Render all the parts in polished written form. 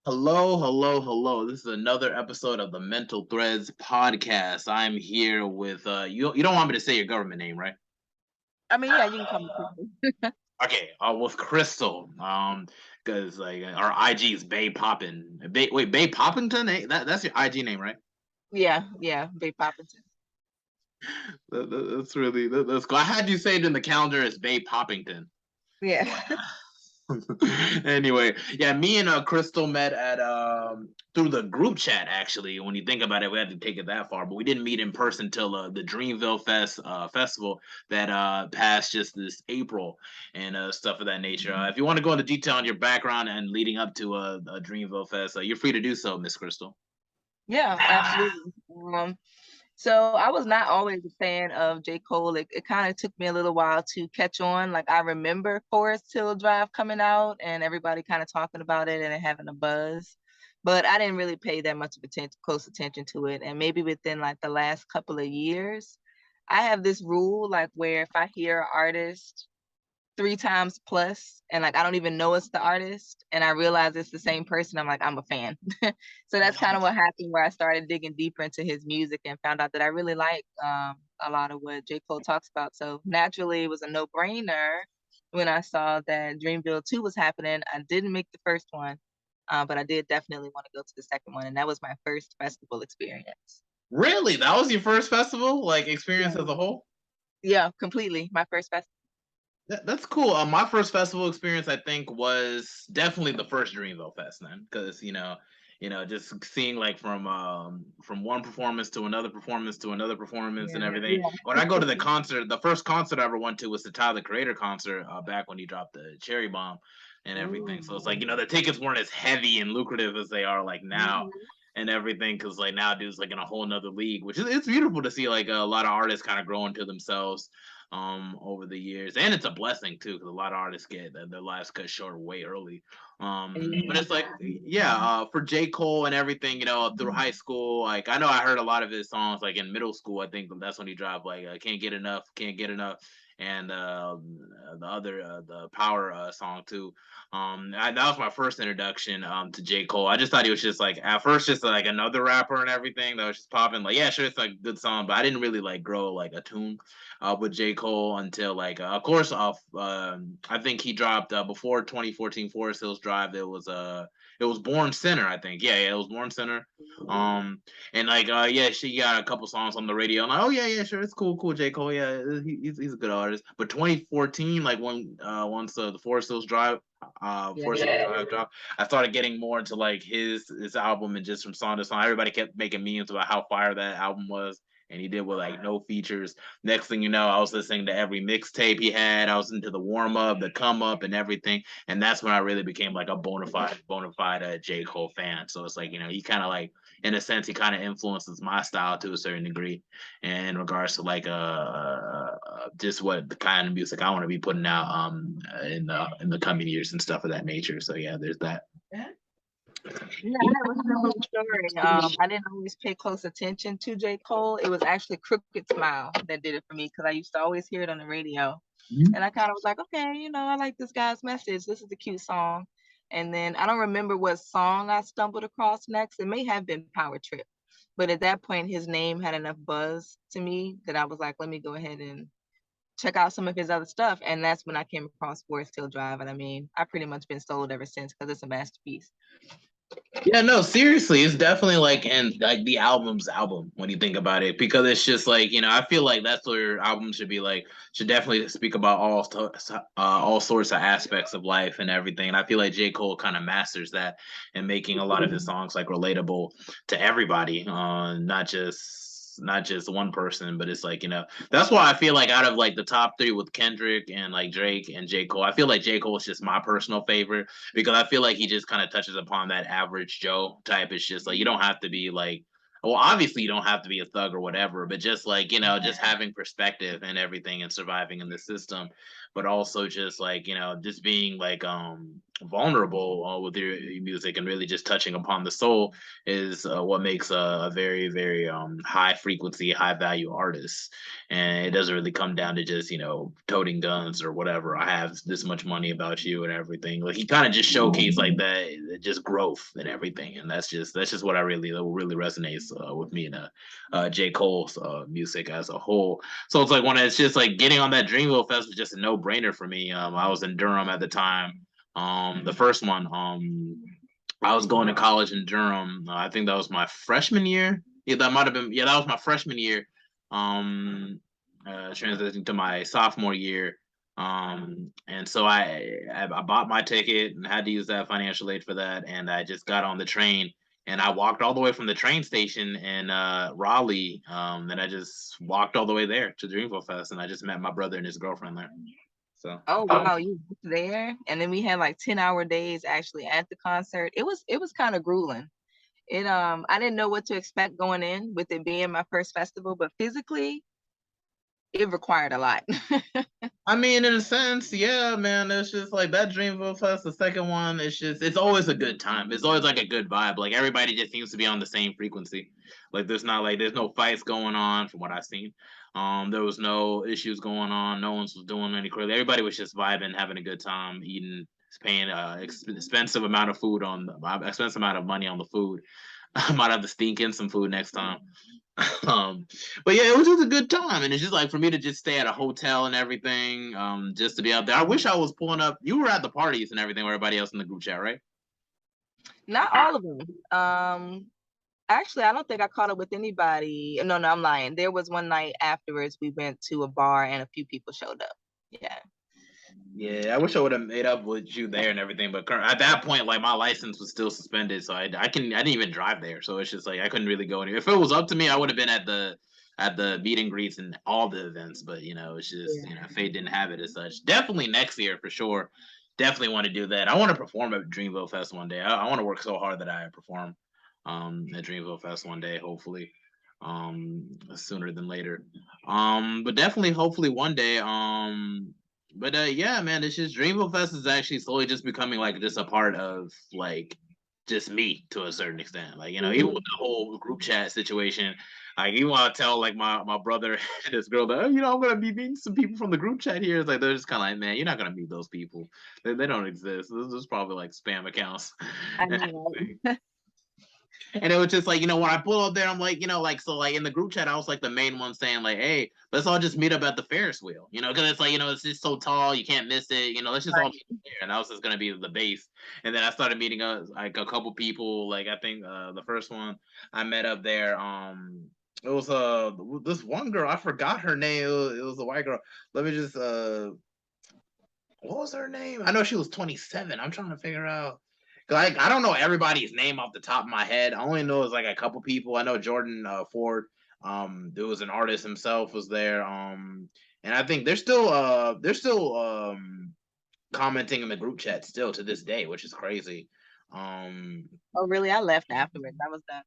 Hello, hello, hello. This is another episode of the Mental Threads podcast. I'm here with you. You don't want me to say your government name, right? I mean, yeah, you can call me Crystal. Okay, with Crystal. Because like our IG is Bay Poppin. Wait, Bay Poppington? That's your IG name, right? Yeah, Big Poppington. That's cool. I had you saved in the calendar as Bay Poppington. Yeah. Anyway, yeah, me and Crystal met at through the group chat. Actually, when you think about it, we had to take it that far, but we didn't meet in person till the Dreamville festival that passed just this April and stuff of that nature. If you want to go into detail on your background and leading up to a Dreamville Fest, you're free to do so, Miss Crystal. Yeah, absolutely. So I was not always a fan of J. Cole. It kind of took me a little while to catch on. Like I remember Forest Hill Drive coming out and everybody kind of talking about it and it having a buzz. But I didn't really pay that much of close attention to it. And maybe within like the last couple of years, I have this rule like where if I hear an artist three times plus and like I don't even know it's the artist and I realize it's the same person, I'm like, I'm a fan. So that's kind of what happened where I started digging deeper into his music and found out that I really like a lot of what J. Cole talks about. So naturally it was a no-brainer when I saw that Dreamville 2 was happening. I didn't make the first one, but I did definitely want to go to the second one. And that was my first festival experience. Really, that was your first festival, like experience Yeah. as a whole? Yeah, completely. My first festival. That's cool. My first festival experience, I think, was definitely the first Dreamville Fest, then, because just seeing like from one performance to another performance to another performance and Yeah. everything. When I go to the concert, the first concert I ever went to was the Tyler the Creator concert back when he dropped the Cherry Bomb and everything. So it's like Ooh. the tickets weren't as heavy and lucrative as they are like now. Mhm. And everything, because like now dude's like in a whole nother league, which is it's beautiful to see like a lot of artists kind of grow into themselves over the years, and it's a blessing too because a lot of artists get their lives cut short way early. But Yeah. it's like, yeah, for J. Cole and everything, through high school, like I know I heard a lot of his songs like in middle school. I think that's when he dropped like "Can't Get Enough," "Can't Get Enough," and the other the Power song too. That was my first introduction to J. Cole. I just thought he was just like at first just like another rapper and everything that was just popping. Like, yeah, sure, it's like a good song, but I didn't really like grow like a tune with J. Cole until like of course I think he dropped before 2014 Forest Hills Drive. It was Born Center, I think. Yeah, it was Born Center. Um and like yeah, she got a couple songs on the radio. I'm like, oh yeah, sure, it's cool, J. Cole. Yeah, he's a good artist. But 2014, like when once the Forest Hills Drive Yeah. Forest Hills Drive dropped, I started getting more into like his album and just from song to song. Everybody kept making memes about how fire that album was. And he did with like no features. Next thing you know, I was listening to every mixtape he had. I was into the warm up, the come up, and everything. And that's when I really became like a bona fide J Cole fan. So it's like he kind of like, in a sense, he kind of influences my style to a certain degree, in regards to like just what the kind of music I want to be putting out in the coming years and stuff of that nature. So yeah, there's that. Yeah, I have a similar story. I didn't always pay close attention to J. Cole. It was actually Crooked Smile that did it for me because I used to always hear it on the radio. And I kind of was like, okay, I like this guy's message. This is a cute song. And then I don't remember what song I stumbled across next. It may have been Power Trip. But at that point, his name had enough buzz to me that I was like, let me go ahead and check out some of his other stuff. And that's when I came across Forest Hill Drive. And I mean, I've pretty much been sold ever since because it's a masterpiece. Yeah, no, seriously, it's definitely like and like the album's album when you think about it, because it's just like I feel like that's what your album should be like. Should definitely speak about all sorts of aspects of life and everything. And I feel like J. Cole kind of masters that and making a lot of his songs like relatable to everybody, not just one person, but it's like that's why I feel like out of like the top three with Kendrick and like Drake and J. Cole, I feel like J. Cole is just my personal favorite because I feel like he just kind of touches upon that average Joe type. It's just like you don't have to be like, well, obviously you don't have to be a thug or whatever, but just like just having perspective and everything and surviving in the system. but also just like, just being like vulnerable with your music and really just touching upon the soul is what makes a very, very high frequency, high value artist. And it doesn't really come down to just, toting guns or whatever. I have this much money about you and everything. Like he kind of just showcased like that, just growth and everything. And that's just what really resonates with me and J. Cole's music as a whole. So it's like when it's just like getting on that Dreamville Fest was just a no brainer for me. I was in Durham at the time. The first one. I was going to college in Durham. I think that was my freshman year. Yeah, that might have been. Yeah, that was my freshman year. Transitioning to my sophomore year. And so I bought my ticket and had to use that financial aid for that. And I just got on the train and I walked all the way from the train station in Raleigh. Then I just walked all the way there to Dreamville Fest, and I just met my brother and his girlfriend there. So. Oh wow, you were there, and then we had like 10-hour days actually at the concert. It was kind of grueling. I didn't know what to expect going in with it being my first festival, but physically it required a lot. I mean, in a sense, yeah, man. It's just like that Dreamville Fest, the second one. It's always a good time. It's always like a good vibe. Like everybody just seems to be on the same frequency. Like there's no fights going on from what I've seen. There was no issues going on. No one was doing any crazy. Everybody was just vibing, having a good time, eating, paying expensive amount of food on expensive amount of money on the food. I might have to sneak in some food next time. um, but yeah, it was just a good time, and it's just like for me to just stay at a hotel and everything, just to be out there. I wish I was pulling up. You were at the parties and everything with everybody else in the group chat, right? Not all of them. Actually, I don't think I caught up with anybody. No, I'm lying. There was one night afterwards we went to a bar and a few people showed up. Yeah. Yeah, I wish I would have made up with you there and everything, but at that point, like my license was still suspended, so I didn't even drive there, so it's just like I couldn't really go anywhere. If it was up to me, I would have been at the meet and greets and all the events, but it's just fate didn't have it as such. Definitely next year for sure. Definitely want to do that. I want to perform at Dreamville Fest one day. I want to work so hard that I perform at Dreamville Fest one day, hopefully sooner than later. But definitely, hopefully one day. But yeah, man, it's just Dreamville Fest is actually slowly just becoming like just a part of like just me to a certain extent. Like, even with the whole group chat situation, like you want to tell like my brother and this girl that, I'm gonna be meeting some people from the group chat here. It's like they're just kind of like, man, you're not gonna meet those people. They don't exist. This is probably like spam accounts. I know. And it was just like, when I pull up there, I'm like, like, so like in the group chat, I was like the main one saying like, hey, let's all just meet up at the Ferris wheel, because it's like, it's just so tall, you can't miss it, let's just all meet there. And that was just going to be the base. And then I started meeting like a couple people, like I think the first one I met up there, it was this one girl, I forgot her name. It was a white girl. Let me just what was her name? I know she was 27. I'm trying to figure out. Like I don't know everybody's name off the top of my head. I only know it's like a couple people. I know Jordan Ford. There was an artist himself was there. And I think they're still commenting in the group chat still to this day, which is crazy. Oh, really? I left afterwards. I was done.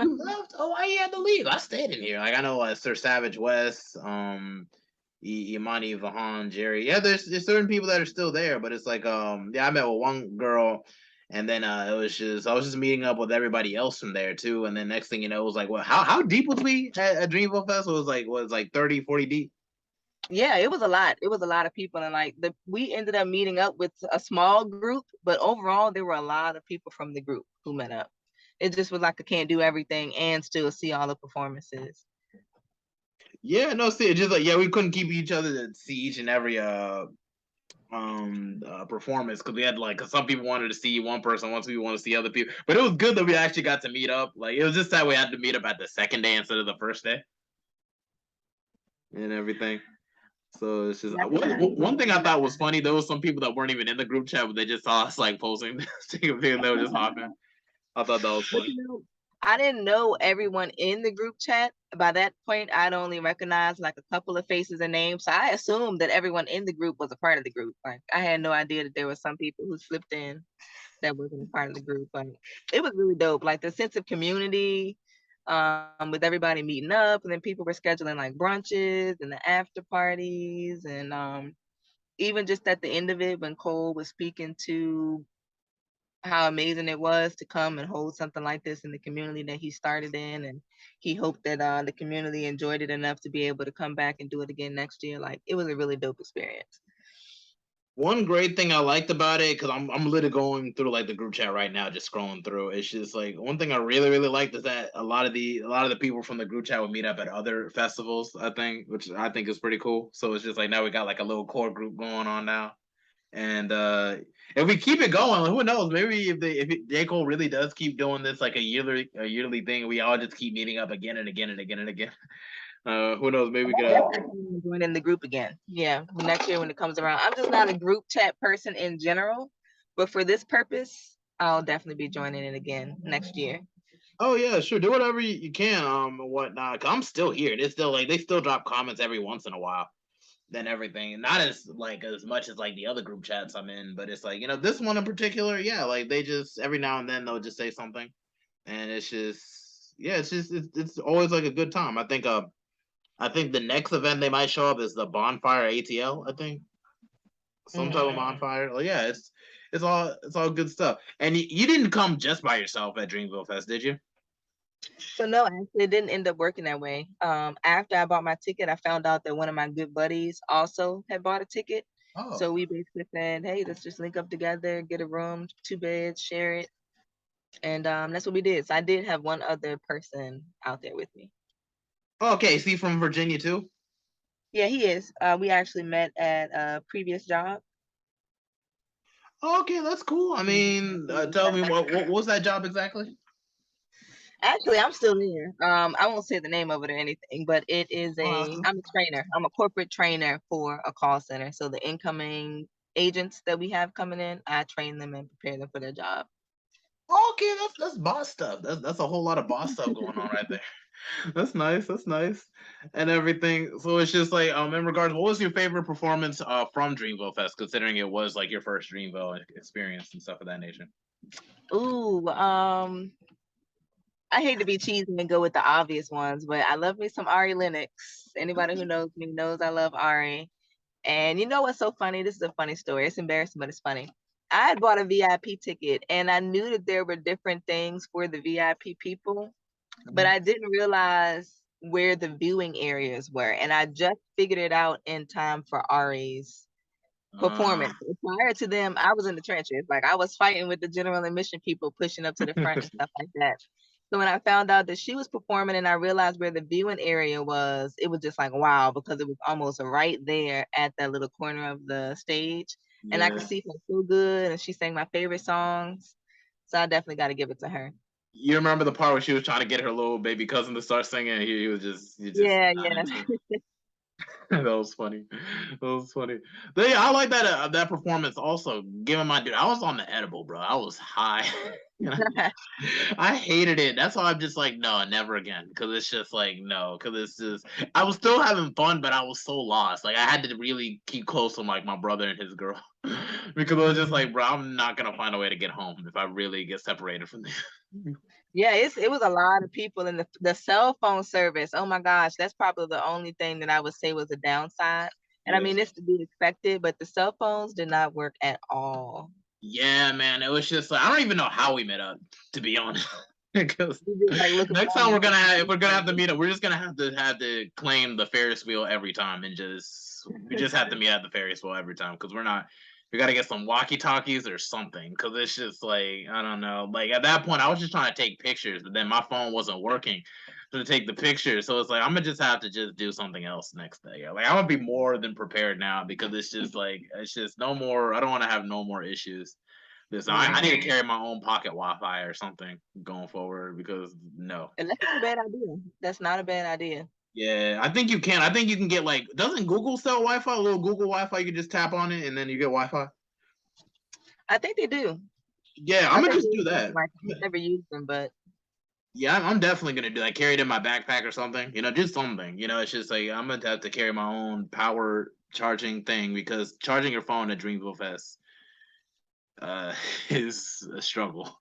You left? Oh, I had to leave. I stayed in here. Like I know Sir Savage West, Imani Vahan, Jerry. Yeah, there's certain people that are still there, but it's like yeah, I met with one girl, and then I was just meeting up with everybody else from there too, and then next thing you know, it was like, what? How deep was we at Dreamville Fest? It was like 30, 40 deep. Yeah, it was a lot. It was a lot of people, and like we ended up meeting up with a small group, but overall there were a lot of people from the group who met up. It just was like I can't do everything and still see all the performances. Yeah, no, see, it's just like we couldn't keep each other to see each and every performance because we had like cause some people wanted to see one person, once we want to see other people. But it was good that we actually got to meet up. Like it was just that we had to meet up at the second day instead of the first day and everything. So it's just one thing I thought was funny. There was some people that weren't even in the group chat, but they just saw us like posting, taking a video, and they were just hopping. I thought that was funny. I didn't know everyone in the group chat. By that point, I'd only recognized like a couple of faces and names. So I assumed that everyone in the group was a part of the group. Like I had no idea that there were some people who slipped in that wasn't a part of the group. But it was really dope. Like the sense of community, with everybody meeting up, and then people were scheduling like brunches and the after parties, and even just at the end of it, when Cole was speaking to how amazing it was to come and hold something like this in the community that he started in, and he hoped that the community enjoyed it enough to be able to come back and do it again next year. Like, it was a really dope experience. One great thing I liked about it, because I'm literally going through like the group chat right now, just scrolling through. It's just like one thing I really liked is that a lot of the people from the group chat would meet up at other festivals. I think, which I think is pretty cool. So it's just like now we got like a little core group going on now. And if we keep it going, who knows? Maybe if J. Cole really does keep doing this like a yearly thing, we all just keep meeting up again and again and again and again. Who knows? Maybe we could. Definitely joining the group again. Yeah, next year when it comes around. I'm just not a group chat person in general, but for this purpose, I'll definitely be joining it again next year. Oh yeah, sure. Do whatever you can, and whatnot. 'Cause I'm still here. They still like they still drop comments every once in a while. Then everything, not as like as much as like the other group chats I'm in, but it's like this one in particular, yeah. Like they just every now and then they'll just say something, and it's just yeah, it's always like a good time. I think the next event they might show up is the Bonfire ATL. I think some type of bonfire. Well, yeah, it's all good stuff. And you didn't come just by yourself at Dreamville Fest, did you? So no, actually, it didn't end up working that way. After I bought my ticket, I found out that one of my good buddies also had bought a ticket. Oh, So we basically said, "Hey, let's just link up together, get a room, 2 beds, share it," and that's what we did. So I did have one other person out there with me. okay. Is he from Virginia too? Yeah, he is. We actually met at a previous job. Okay, that's cool. I mean, tell me what was that job exactly? Actually, I'm still there. I won't say the name of it or anything, but it is Oh, I'm a trainer. I'm a corporate trainer for a call center. So the incoming agents that we have coming in, I train them and prepare them for their job. okay, that's boss stuff. That's a whole lot of boss stuff going on right there. That's nice. That's nice, and everything. So it's just like in regards, what was your favorite performance from Dreamville Fest, considering it was like your first Dreamville experience and stuff of that nature? Ooh, I hate to be cheesy and go with the obvious ones, but I love me some Ari Lennox. Anybody who knows me knows I love Ari. And you know what's so funny? This is a funny story. It's embarrassing, but it's funny. I had bought a VIP ticket and I knew that there were different things for the VIP people, but I didn't realize where the viewing areas were. And I just figured it out in time for Ari's Uh, performance. Prior to them, I was in the trenches. Like, I was fighting with the general admission people pushing up to the front and stuff like that. So when I found out that she was performing and I realized where the viewing area was, it was just like wow, because it was almost right there at that little corner of the stage. And I could yeah. see her so good and she sang my favorite songs. So I definitely got to give it to her. You remember the part where she was trying to get her little baby cousin to start singing? He was just Yeah, not yeah. into it. That was funny. That was funny. But yeah, I like that performance also. Given my dude, I was on the edible, bro. I was high. You know, I hated it. That's why I'm just like, no, never again. Because it's just like, no. Because it's just, I was still having fun, but I was so lost. Like I had to really keep close to like my brother and his girl, because I was just like, bro, I'm not gonna find a way to get home if I really get separated from this. Yeah, it was a lot of people in the cell phone service. Oh my gosh, that's probably the only thing that I would say was a downside. And I Yeah. mean, it's to be expected, but the cell phones did not work at all. Yeah, man. It was just like I don't even know how we met up, to be honest. Because We just like looking next time around. if we're gonna have to meet up, we're just gonna have to claim the Ferris wheel every time, and we just have to meet at the Ferris wheel every time because we got to get some walkie talkies or something because it's just like I don't know. Like at that point, I was just trying to take pictures, but then my phone wasn't working to take the pictures, so it's like I'm gonna just have to just do something else next day. Like I'm gonna be more than prepared now because it's just no more. I don't want to have no more issues. This I need to carry my own pocket Wi-Fi or something going forward because no. And that's not a bad idea. That's not a bad idea. Yeah, I think you can. I think you can get like doesn't Google sell Wi-Fi? A little Google Wi-Fi, you can just tap on it and then you get Wi-Fi. I think they do. Yeah, I'm I gonna think just they do do. that. Like, I've never used them, but Yeah, I'm definitely gonna do that. Carry it in my backpack or something. Do something. It's just like I'm gonna have to carry my own power charging thing because charging your phone at Dreamville Fest uh is a struggle.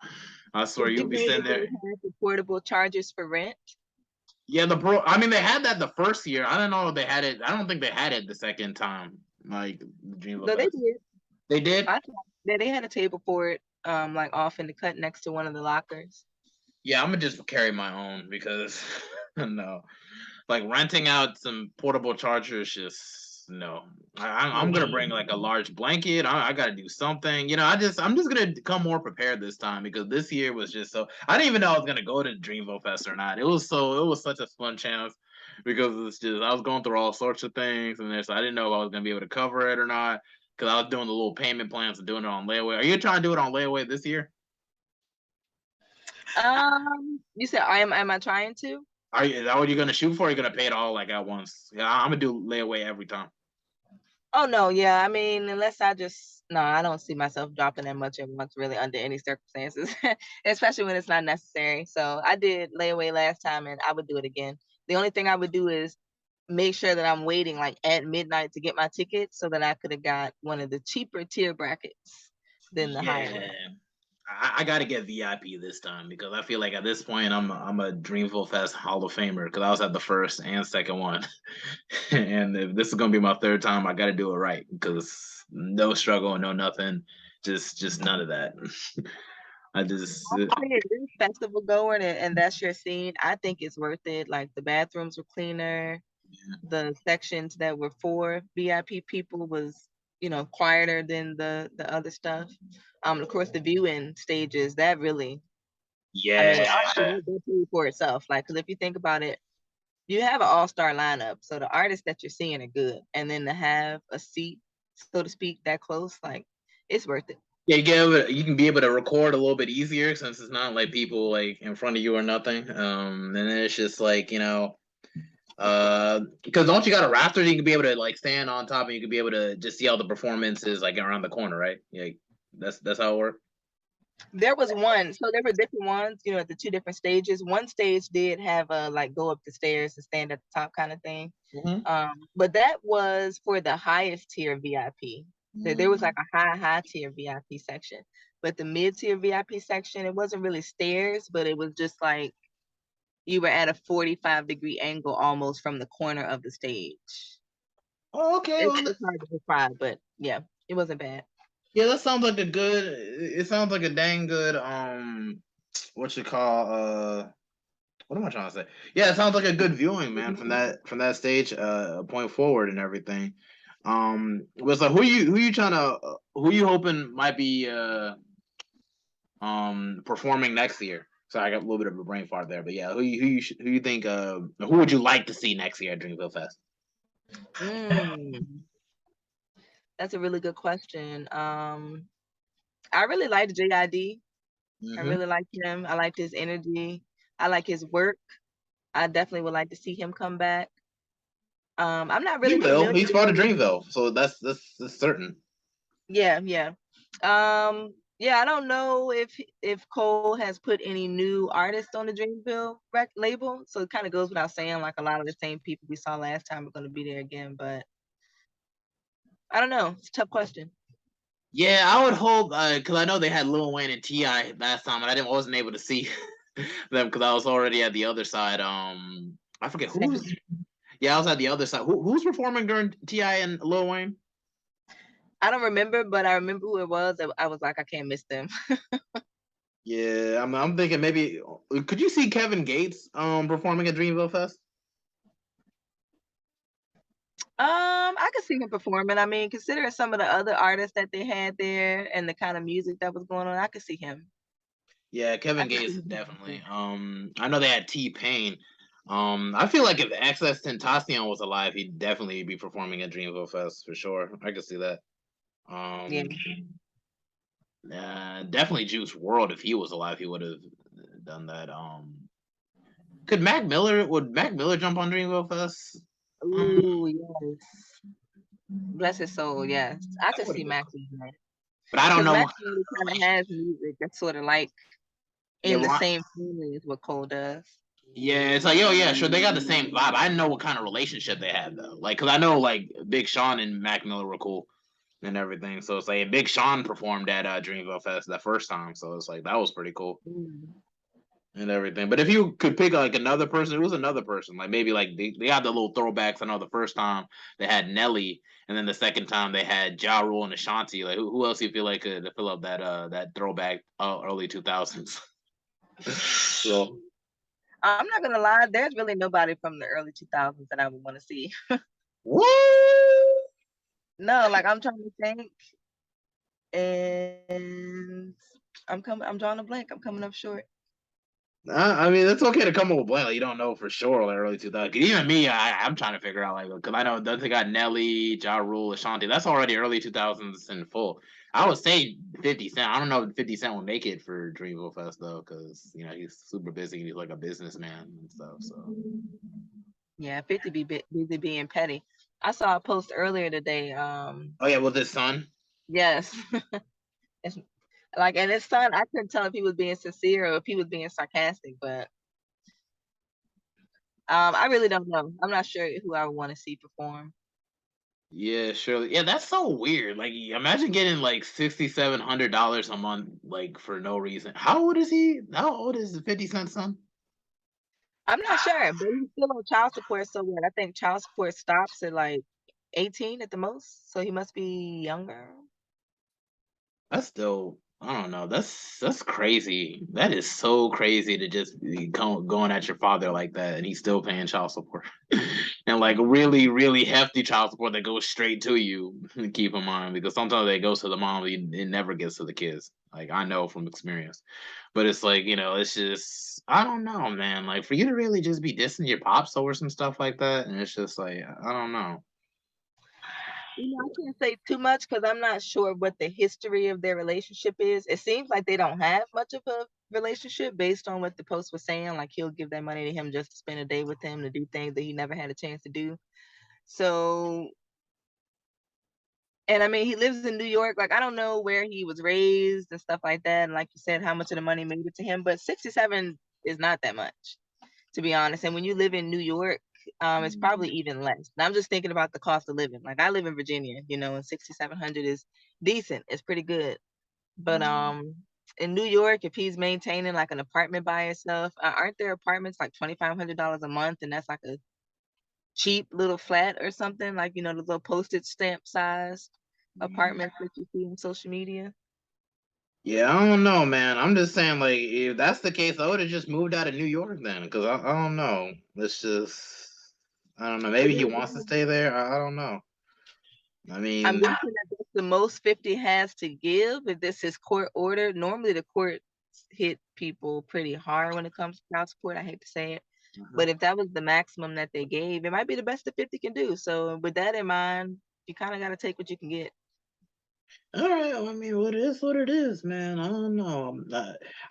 I did swear you you'll be know sitting that they there. have the portable chargers for rent? Yeah, the pro. I mean, they had that the first year. I don't know if they had it. I don't think they had it the second time. like the Dreamville No, they Fest? did. They did. They had a table for it, like off in the cut next to one of the lockers. Yeah, I'm gonna just carry my own because no, like renting out some portable chargers, just no. I'm gonna bring like a large blanket. I got to do something. You know, I'm just gonna come more prepared this time because this year was just so. I didn't even know I was gonna go to Dreamville Fest or not. It was such a fun chance because it's just I was going through all sorts of things and this. I didn't know if I was gonna be able to cover it or not because I was doing the little payment plans and doing it on layaway. Are you trying to do it on layaway this year? You said am I trying to? Are you, is that what you're gonna shoot for? Or are you gonna pay it all like at once? Yeah, I'm gonna do layaway every time. Oh no, yeah. I mean, unless I just no, I don't see myself dropping that much at once really under any circumstances, especially when it's not necessary. So I did layaway last time and I would do it again. The only thing I would do is make sure that I'm waiting like at midnight to get my ticket so that I could have got one of the cheaper tier brackets than the higher one. Yeah, I got to get VIP this time because I feel like at this point I'm a Dreamville Fest Hall of Famer because I was at the first and second one, and if this is gonna be my third time, I got to do it right because no struggle, no nothing, just none of that. I just Honestly, if you're a festival goer and that's your scene, I think it's worth it. Like the bathrooms were cleaner, the sections that were for VIP people was, quieter than the other stuff. Of course, the viewing stages that really, I mean, yeah. honestly, that paid for itself. Like, because if you think about it, you have an all-star lineup, so the artists that you're seeing are good, and then to have a seat, so to speak, that close, like, it's worth it. Yeah, you can be able to record a little bit easier since it's not like people like in front of you or nothing. And then it's just like, because don't you got a rafter you can be able to like stand on top and you can be able to just see all the performances like around the corner, right? Yeah, that's how it works. There was one, so there were different ones, at the two different stages. One stage did have a like go up the stairs and stand at the top kind of thing. Mm-hmm. But that was for the highest tier VIP. There was like a high tier VIP section. But the mid tier VIP section, it wasn't really stairs, but it was just like you were at a 45-degree angle almost from the corner of the stage. Oh, okay. It's, Well, it's hard to describe, but yeah, it wasn't bad. yeah, that sounds like a good. It sounds like a dang good. What you call what am I trying to say? Yeah, it sounds like a good viewing, man, from that stage point forward and everything. Was like who you trying to who you hoping might be performing next year? So I got a little bit of a brain fart there, but yeah, who you think who would you like to see next year at Dreamville Fest? Mm, that's a really good question. I really liked JID. I Mm-hmm. really liked him. I liked his energy. I like his work. I definitely would like to see him come back. I'm not He really will. familiar He's part of with. Dreamville, so that's certain. Yeah, yeah. Yeah, I don't know if Cole has put any new artists on the Dreamville label, so it kind of goes without saying. Like a lot of the same people we saw last time are going to be there again, but I don't know. It's a tough question. Yeah, I would hope because I know they had Lil Wayne and Ti last time, and wasn't able to see them because I was already at the other side. I forget Same. who's. Yeah, I was at the other side. Who's performing during Ti and Lil Wayne? I don't remember, but I remember who it was. I was like, I can't miss them. Yeah, I'm thinking maybe could you see Kevin Gates performing at Dreamville Fest? I could see him performing. I mean, considering some of the other artists that they had there and the kind of music that was going on, I could see him. Yeah, I Kevin could Gates see him. definitely. I know they had T-Pain. I feel like if XS Tentacion was alive, he'd definitely be performing at Dreamville Fest for sure. I could see that. Yeah. Um, definitely Juice World. If he was alive, he would have done that. Could Mac Miller? Would Mac Miller jump on Dreamville Fest? Ooh, yes. Bless his soul. Yes, I That could would see have been Mac cool. doing that But I don't because know. Mac really kind of has music that's sort of like Yeah, in the same family as what Cole does. yeah, it's like, yo, yeah, sure, they got the same vibe. I didn't know what kind of relationship they had though. Like, cause I know like Big Sean and Mac Miller were cool and everything. So it's like Big Sean performed at Dreamville Fest that first time. So it's like that was pretty cool. Mm. and everything. But if you could pick like another person, who's another person? Like maybe like they had the little throwbacks. I know the first time they had Nelly, and then the second time they had Ja Rule and Ashanti. Like who else you feel like could fill up that throwback early 2000s? So I'm not gonna lie, there's really nobody from the early 2000s that I would want to see. what? No, like I'm trying to think, and I'm drawing a blank. I'm coming up short. I mean, it's okay to come up with blank. Like, you don't know for sure, like early 2000s. Even me, I'm trying to figure out, like, because I know they got Nelly, Ja Rule, Ashanti. That's already early 2000s in full. I would say 50 Cent. I don't know if 50 Cent will make it for Dreamville Fest, though, because, he's super busy. He's like a businessman and stuff. So, Yeah, 50 busy being petty. I saw a post earlier today. oh, yeah, with his son. Yes, it's like, and his son, I couldn't tell if he was being sincere or if he was being sarcastic, but I really don't know. I'm not sure who I would want to see perform. Yeah, surely. Yeah, that's so weird. Like, imagine getting like $6,700 a month, like for no reason. How old is he? How old is the 50 Cent son? I'm not sure, but he's still on child support. So what? I think child support stops at like 18 at the most. So he must be younger. That's still, I don't know. That's crazy. That is so crazy to just be going at your father like that, and he's still paying child support, and like really, really hefty child support that goes straight to you. Keep in mind, because sometimes it goes to the mom, it never gets to the kids. Like I know from experience, but it's like it's just I don't know, man. Like for you to really just be dissing your pops over some stuff like that, and it's just like I don't know. I can't say too much because I'm not sure what the history of their relationship is. It seems like they don't have much of a relationship based on what the post was saying. Like he'll give that money to him just to spend a day with him to do things that he never had a chance to do. So, and I mean, he lives in New York. Like I don't know where he was raised and stuff like that. And like you said, how much of the money made it to him, but 67 is not that much, to be honest. And when you live in New York, it's probably even less. And I'm just thinking about the cost of living. Like I live in Virginia, and 6,700 is decent. It's pretty good. But in New York, if he's maintaining like an apartment by himself, aren't there apartments like $2,500 a month, and that's like a cheap little flat or something, like the little postage stamp size apartments that you see on social media? Yeah, I don't know, man. I'm just saying, like, if that's the case, I would have just moved out of New York then, because I don't know. It's just, I don't know. Maybe he wants to stay there. I don't know. I I'm mean, guessing that that's the most 50 has to give if this is court ordered. Normally, the court hit people pretty hard when it comes to child support. I hate to say it, but if that was the maximum that they gave, it might be the best that 50 can do. So, with that in mind, you kind of got to take what you can get. all right. I mean, what it is, man. I don't know.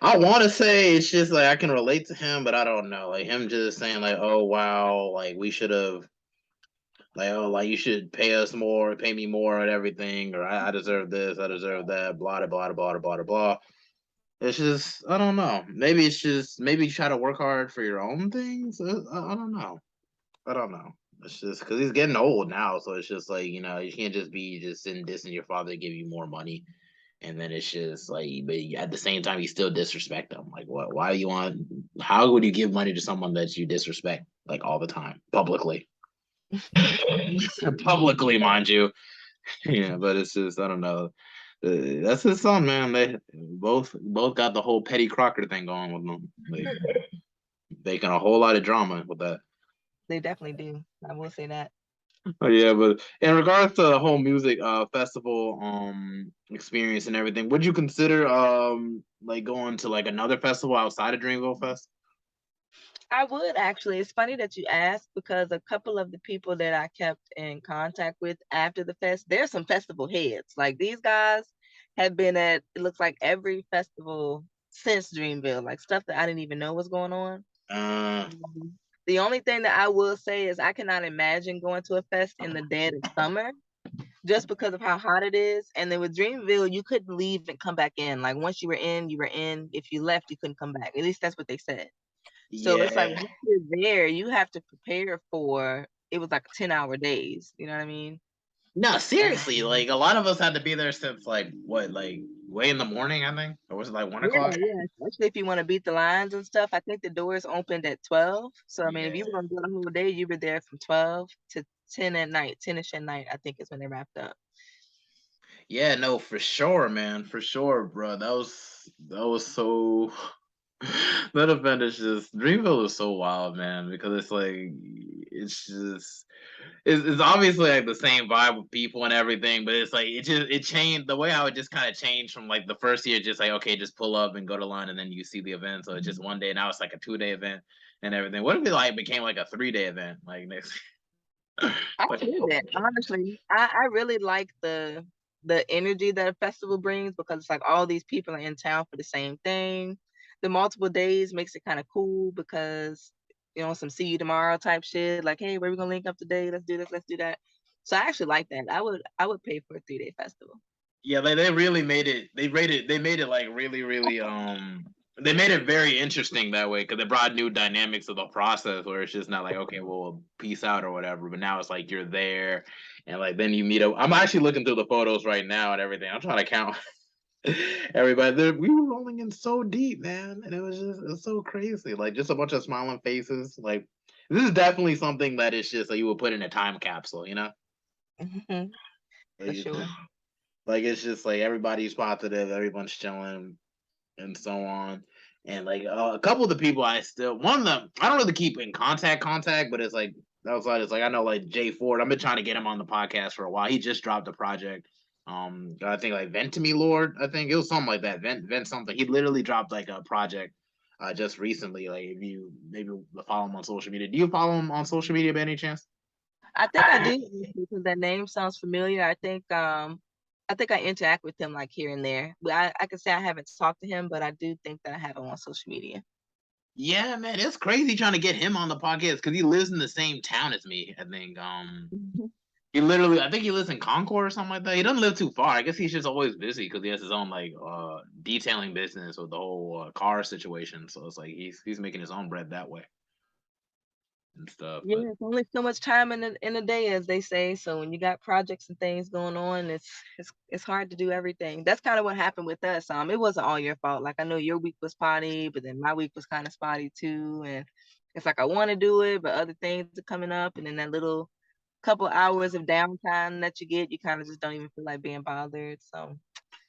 I want to say it's just like I can relate to him, but I don't know. Like him just saying, like, oh wow, like we should have, like, oh, like you should pay us more, pay me more and everything, or I deserve this, I deserve that, blah blah blah blah blah blah blah. It's just I don't know. Maybe it's just maybe try to work hard for your own things. I don't know. I don't know. It's just because he's getting old now, so it's just like you can't just be just sitting dissing your father to give you more money, and then it's just like, but at the same time, you still disrespect them. Like, what? Why do you want? How would you give money to someone that you disrespect like all the time publicly? Publicly, mind you. Yeah, but it's just I don't know. That's his son, man. They both got the whole Petty Crocker thing going with them. Like making a whole lot of drama with that. They definitely do. I will say that. Oh, yeah, but in regards to the whole music festival experience and everything, would you consider like going to like another festival outside of Dreamville Fest? I would actually. It's funny that you asked because a couple of the people that I kept in contact with after the fest, there's some festival heads. Like these guys have been at, it looks like every festival since Dreamville, like stuff that I didn't even know was going on. Uh, The only thing that I will say is I cannot imagine going to a fest in the dead of summer just because of how hot it is. And then with Dreamville, you couldn't leave and come back in. Like once you were in, you were in. If you left, you couldn't come back. At least that's what they said. So it's like yeah, once you're there, you have to prepare for it was like 10-hour days. You know what I mean? No, seriously, like a lot of us had to be there since like what, like way in the morning, I think, or was it like 1 o'clock? Yeah, especially if you want to beat the lines and stuff. I think the doors opened at 12. So I mean, if Yeah. you were gonna do the whole day, you were there from 12 to 10 at night. 10ish at night, I think is when they wrapped up. Yeah, no, for sure, man, for sure, bro. That was so. That event is just Dreamville is so wild, man, because it's like it's just it's obviously like the same vibe with people and everything, but it's like it changed the way how it just kind of changed from like the first year, just like okay, just pull up and go to line, and then you see the event. So it's just one day. Now it's like a 2 day event and everything. What if it like became like a 3 day event like next? I But feel that honestly. I really like the energy that a festival brings because it's like all these people are in town for the same thing. The multiple days makes it kind of cool because some see you tomorrow type shit. Like, hey, where we gonna link up today? Let's do this, let's do that. So I actually like that. I would pay for a 3 day festival. yeah, they really made it. They made it like really really they made it very interesting that way because they brought new dynamics of the process where it's just not like okay, well, peace out or whatever, but now it's like you're there and like then you meet up. I'm actually looking through the photos right now and everything. I'm trying to count everybody there. We were rolling in so deep, man, and it was so crazy. Like just a bunch of smiling faces. Like this is definitely something that is just like you would put in a time capsule, you know? Hmm. For Like, sure. like it's just like everybody's positive, everyone's chilling, and so on. And like a couple of the people I still one of them I don't really keep in contact, but it's like outside it's like I know like Jay Ford. I've been trying to get him on the podcast for a while. He just dropped a project. I think like Vent to Me Lord. I think it was something like that. Vent something. He literally dropped like a project just recently. Like if you maybe follow him on social media. Do you follow him on social media by any chance? I think I do because that name sounds familiar. I think I interact with him like here and there. But I can say I haven't talked to him, but I do think that I have him on social media. Yeah, man, it's crazy trying to get him on the podcast because he lives in the same town as me. I think. Mhm. He literally, I think he lives in Concord or something like that. He doesn't live too far. I guess he's just always busy because he has his own like detailing business with the whole car situation. So it's like he's making his own bread that way and stuff. Yeah, But it's only so much time in a day, as they say. So when you got projects and things going on, it's hard to do everything. That's kind of what happened with us. It wasn't all your fault. Like I know your week was spotty, but then my week was kind of spotty too. And it's like I want to do it, but other things are coming up, and then that little couple hours of downtime that you get, you kind of just don't even feel like being bothered. So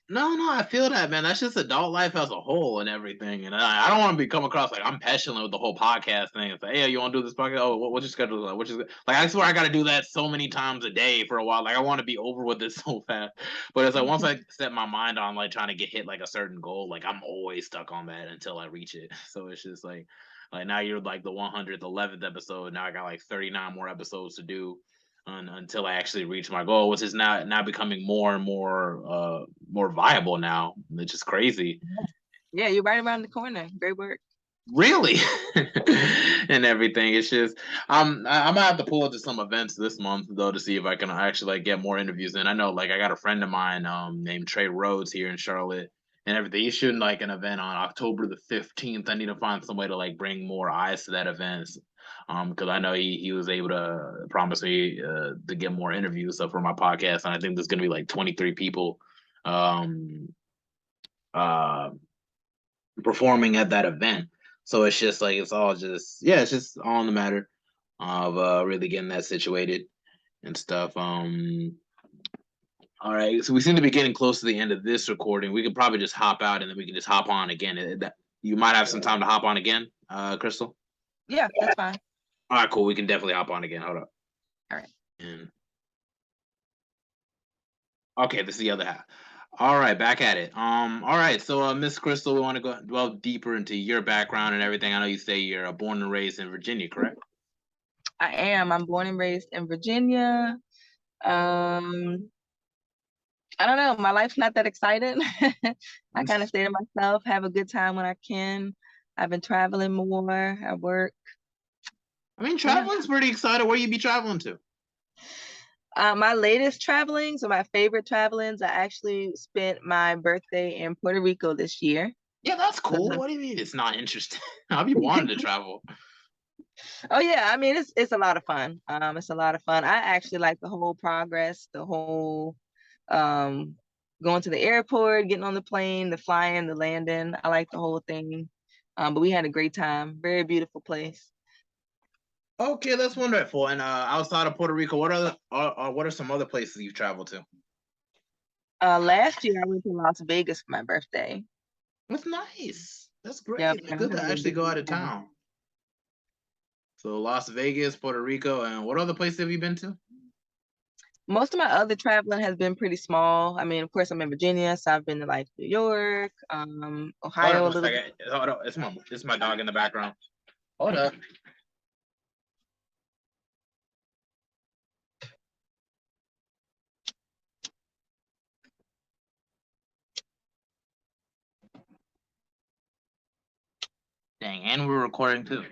no, I feel that, man. That's just adult life as a whole and everything. And I don't want to be come across like I'm passionate with the whole podcast thing. It's like, hey, you want to do this podcast? Oh, what's your schedule like? Which is like I swear I got to do that so many times a day for a while. Like I want to be over with this so fast. But it's like once I set my mind on like trying to get hit like a certain goal, like I'm always stuck on that until I reach it. So it's just like now you're like the 111th episode. Now I got like 39 more episodes to do until I actually reach my goal, which is now becoming more and more viable now, which is crazy. yeah, you're right around the corner. Great work. Really, and everything. It's just I'm gonna have to pull up to some events this month though to see if I can actually like get more interviews in. I know like I got a friend of mine named Trey Rhodes here in Charlotte and everything. He's shooting like an event on October the 15th. I need to find some way to like bring more eyes to that event. Because I know he was able to promise me to get more interviews up for my podcast, and I think there's gonna be like 23 people um uh performing at that event. So it's just like it's all just yeah, it's just all in the matter of really getting that situated and stuff. All right, so we seem to be getting close to the end of this recording. We could probably just hop out and then we can just hop on again. You might have some time to hop on again, Crystal. Yeah, that's fine. All right, cool. We can definitely hop on again. Hold up. All right. And okay, this is the other half. All right, back at it. All right, so Miss Crystal, we want to go dwell deeper into your background and everything. I know you say you're born and raised in Virginia, correct? I am. I'm born and raised in Virginia. Um, I don't know. My life's not that exciting. I kind of stay to myself, have a good time when I can. I've been traveling more at work. I mean, Yeah. traveling's pretty exciting. Where you be traveling to? My latest travelings or my favorite travelings, I actually spent my birthday in Puerto Rico this year. Yeah, that's So, cool. What do you mean it's not interesting? I'll be wanting to travel. Oh yeah, I mean it's a lot of fun. It's a lot of fun. I actually like the whole progress, the whole um going to the airport, getting on the plane, the flying, the landing. I like the whole thing. But we had a great time. Very beautiful place. Okay, that's wonderful. And outside of Puerto Rico, what are some other places you've traveled to? Last year I went to Las Vegas for my birthday. That's nice. That's Yep, great. It's and good I to had a actually go good out of time. town. So Las Vegas, Puerto Rico, and what other places have you been to? Most of my other traveling has been pretty small. I mean, of course, I'm in Virginia, so I've been to like New York, Hold Ohio up a a little bit. second. Hold up. It's my dog in the background. Hold up. Dang, and we're recording too.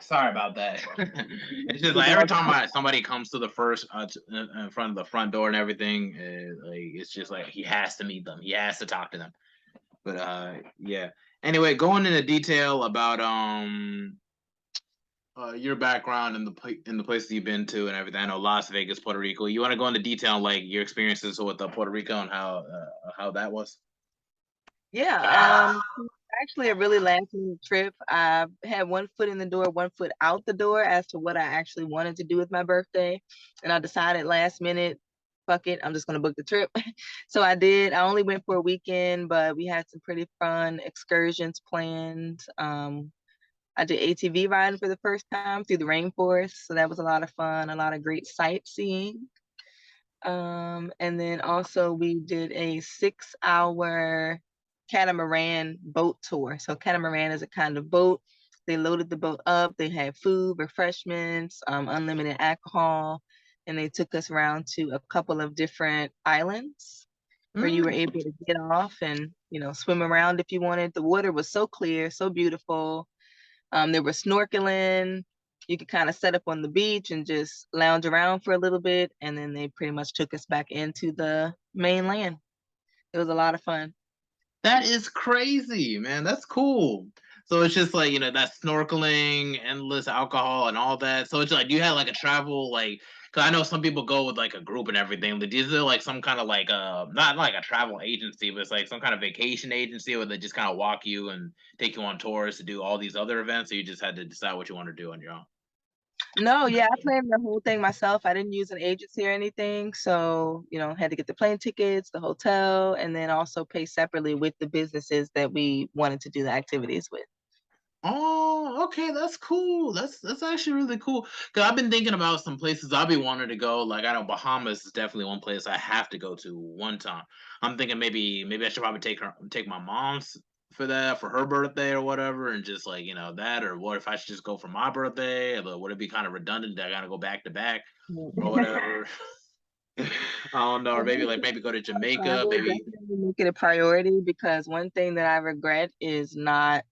Sorry about that. It's just The like every dog. time somebody comes to the first in front of the front door and everything, like it's just like he has to meet them. He has to talk to them. But yeah. Anyway, going into detail about your background and the places you've been to and everything. I know Las Vegas, Puerto Rico. You want to go into detail on like your experiences with Puerto Rico and how that was? Yeah, actually a really last minute trip. I had one foot in the door, one foot out the door as to what I actually wanted to do with my birthday. And I decided last minute, fuck it, I'm just gonna book the trip. So I did. I only went for a weekend, but we had some pretty fun excursions planned. I did ATV riding for the first time through the rainforest. So that was a lot of fun, a lot of great sightseeing. And then also we did a 6 hour catamaran boat tour. So catamaran is a kind of boat. They loaded the boat up. They had food, refreshments, unlimited alcohol, and they took us around to a couple of different islands where you were Mm, able to get off and swim around if you wanted. The water was so clear, so beautiful. There was snorkeling. You could kind of set up on the beach and just lounge around for a little bit, and then they pretty much took us back into the mainland. It was a lot of fun. that is crazy, man. That's cool. So it's just like that snorkeling, endless alcohol, and all that. So it's like you had like a travel like. Cause I know some people go with like a group and everything. But is there like some kind of like not like a travel agency, but it's like some kind of vacation agency where they just kind of walk you and take you on tours to do all these other events, or you just had to decide what you want to do on your own? No, yeah, I planned the whole thing myself. I didn't use an agency or anything. So, had to get the plane tickets, the hotel, and then also pay separately with the businesses that we wanted to do the activities with. Oh, okay, that's cool. That's actually really cool. Cause I've been thinking about some places I'll be wanting to go. Like I know Bahamas is definitely one place I have to go to one time. I'm thinking maybe I should probably take my mom's for that for her birthday or whatever, and just like that. Or what if I should just go for my birthday? Or would it be kind of redundant that I gotta go back to back or whatever? I don't know. Or maybe go to Jamaica. Travel, Maybe. definitely make it a priority because one thing that I regret is not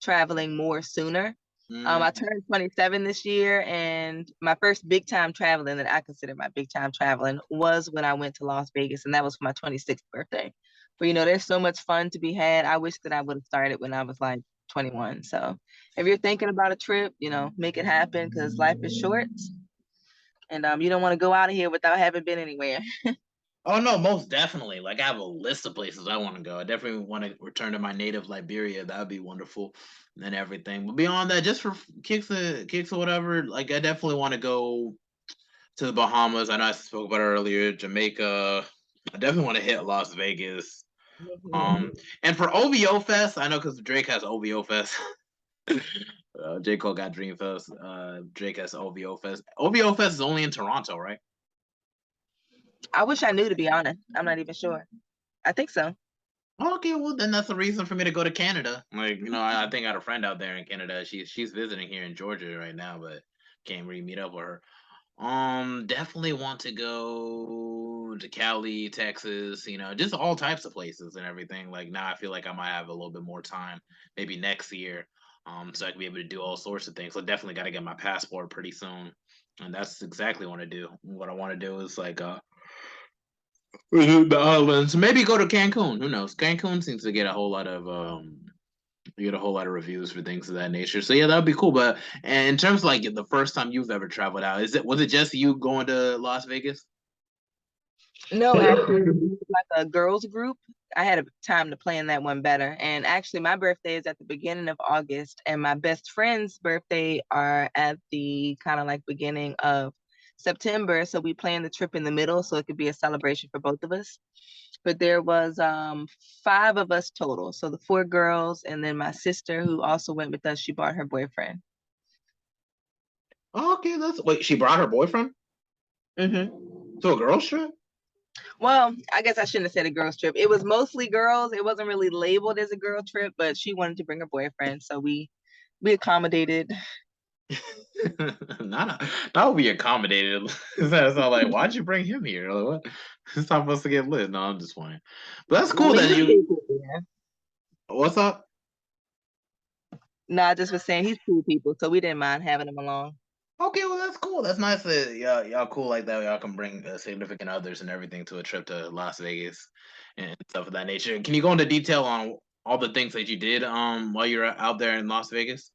traveling more sooner. I Mm, turned 27 this year, and my first big time traveling that I consider my big time traveling was when I went to Las Vegas, and that was for my 26th birthday. But there's so much fun to be had. I wish that I would have started when I was like 21. So if you're thinking about a trip, make it happen because life is short, and you don't want to go out of here without having been anywhere. Oh no, most definitely. Like I have a list of places I want to go. I definitely want to return to my native Liberia. That'd be wonderful, and everything. But beyond that, just for kicks or whatever, like I definitely want to go to the Bahamas. I know I spoke about it earlier. Jamaica. I definitely want to hit Las Vegas. Mhm. And for OVO Fest, I know because Drake has OVO Fest. J Cole got Dream Fest. Drake has OVO Fest. OVO Fest is only in Toronto, right? I wish I knew, to be honest. I'm not even sure. I think so. Okay, well then that's a reason for me to go to Canada. Like, I think I got a friend out there in Canada. She's visiting here in Georgia right now, but can't really meet up with her. Definitely want to go to Cali, Texas, just all types of places and everything. Like now I feel like I might have a little bit more time, maybe next year. So I can be able to do all sorts of things. So definitely gotta get my passport pretty soon. And that's exactly what I do. What I want to do is like the islands. Maybe go to Cancun. Who knows? Cancun seems to get a whole lot of You get a whole lot of reviews for things of that nature. So yeah, that would be cool. But and in terms of like the first time you've ever traveled out, was it just you going to Las Vegas? No, actually, it was like a girls group. I had a time to plan that one better. And actually, my birthday is at the beginning of August, and my best friend's birthday are at the kind of like beginning of September. So we planned the trip in the middle, so it could be a celebration for both of us. But there was five of us total. So the four girls, and then my sister who also went with us. She brought her boyfriend. Oh, okay, that's wait. She brought her boyfriend to a girls trip. Well, I guess I shouldn't have said a girls trip. It was mostly girls. It wasn't really labeled as a girl trip, but she wanted to bring her boyfriend, so we accommodated. Not that would be accommodated. That's all like, why'd you bring him here? Like, what? It's not supposed to get lit. No, I'm just playing. But that's I cool mean, that he's you. cool people, yeah. What's up? No, I just was saying he's cool people, so we didn't mind having him along. Okay, well that's cool. That's nice that y'all cool like that. Y'all can bring significant others and everything to a trip to Las Vegas and stuff of that nature. Can you go into detail on all the things that you did while you're out there in Las Vegas?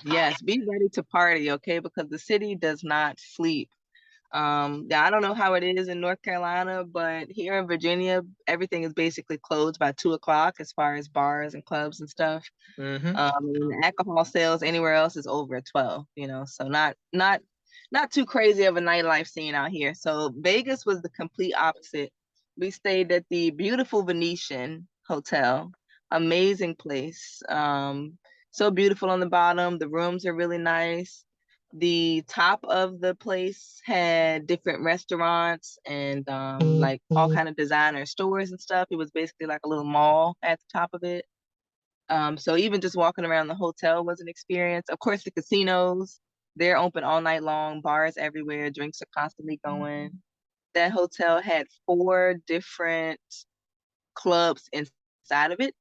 Yes, be ready to party, okay? Because the city does not sleep. Yeah, I don't know how it is in North Carolina, but here in Virginia, everything is basically closed by 2 o'clock as far as bars and clubs and stuff. Mm-hmm. And alcohol sales anywhere else is over at 12, so not too crazy of a nightlife scene out here. So Vegas was the complete opposite. We stayed at the beautiful Venetian Hotel, amazing place. So beautiful on the bottom. The rooms are really nice. The top of the place had different restaurants and like all kind of designer stores and stuff. It was basically like a little mall at the top of it. So even just walking around the hotel was an experience. Of course, the casinos, they're open all night long, bars everywhere, drinks are constantly going. That hotel had four different clubs inside of it,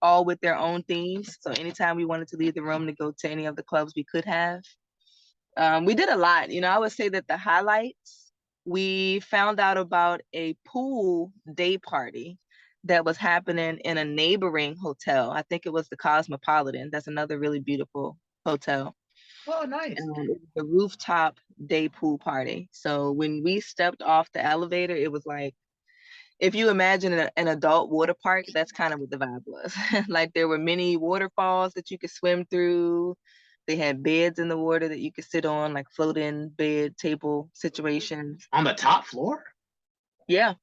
all with their own themes. So anytime we wanted to leave the room to go to any of the clubs, we could have. We did a lot. I would say that the highlights, we found out about a pool day party that was happening in a neighboring hotel. I think it was the Cosmopolitan. That's another really beautiful hotel. Oh, nice. And it was a rooftop day pool party. So when we stepped off the elevator, it was like, if you imagine an adult water park, that's kind of what the vibe was. Like there were many waterfalls that you could swim through. They had beds in the water that you could sit on, like floating bed table situations. On the top floor? Yeah.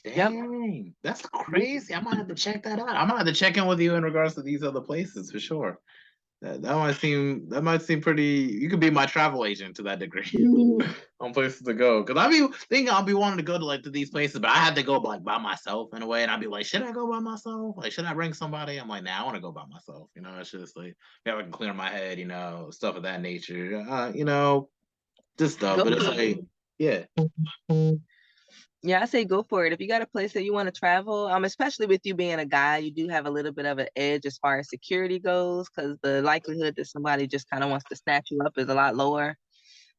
Yep. Dang, that's crazy. I might have to check that out. I might have to check in with you in regards to these other places for sure. That might seem pretty. You could be my travel agent to that degree on places to go. Because I be thinking I'll be wanting to go to like to these places, but I had to go like by myself in a way, and I'd be like, should I go by myself? Like, should I bring somebody? I'm like, nah, I want to go by myself. It's just like maybe I can clear my head, stuff of that nature. Just stuff. Go But it's for like, yeah. it. Yeah, I say go for it. If you got a place that you want to travel, especially with you being a guy, you do have a little bit of an edge as far as security goes, because the likelihood that somebody just kind of wants to snatch you up is a lot lower.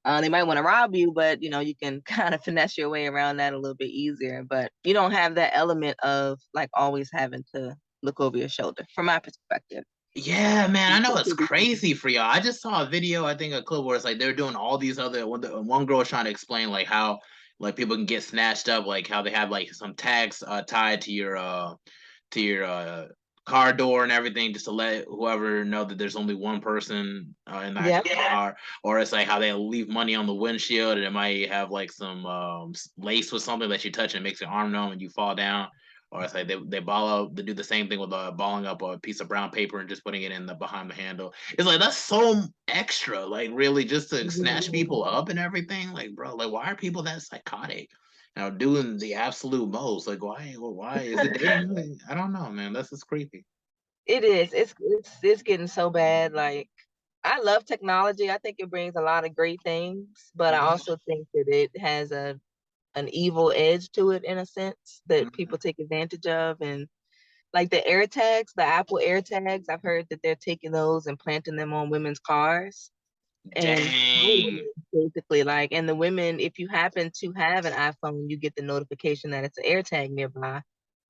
They might want to rob you, but you can kind of finesse your way around that a little bit easier. But you don't have that element of like always having to look over your shoulder, from my perspective. Yeah, man, I know it's crazy for y'all. I just saw a video, I think a clip where it's like they're doing all these other one girl was trying to explain like how like people can get snatched up, like how they have like some tags tied to your car door and everything just to let whoever know that there's only one person in that Yeah. car, or it's like how they leave money on the windshield and it might have like some lace with something that you touch and it makes your arm numb and you fall down. Or it's like they do the same thing with balling up a piece of brown paper and just putting it in the behind the handle. It's like that's so extra, like really just to snatch people up and everything. Like, bro, like why are people that psychotic? Doing the absolute most. Like, why is it dating? I don't know, man. That's just creepy. It is. It's getting so bad. Like I love technology. I think it brings a lot of great things, but I also think that it has an evil edge to it in a sense that people take advantage of. And like the AirTags, the Apple AirTags, I've heard that they're taking those and planting them on women's cars. And Dang. basically like, and the women, if you happen to have an iPhone, you get the notification that it's an AirTag nearby,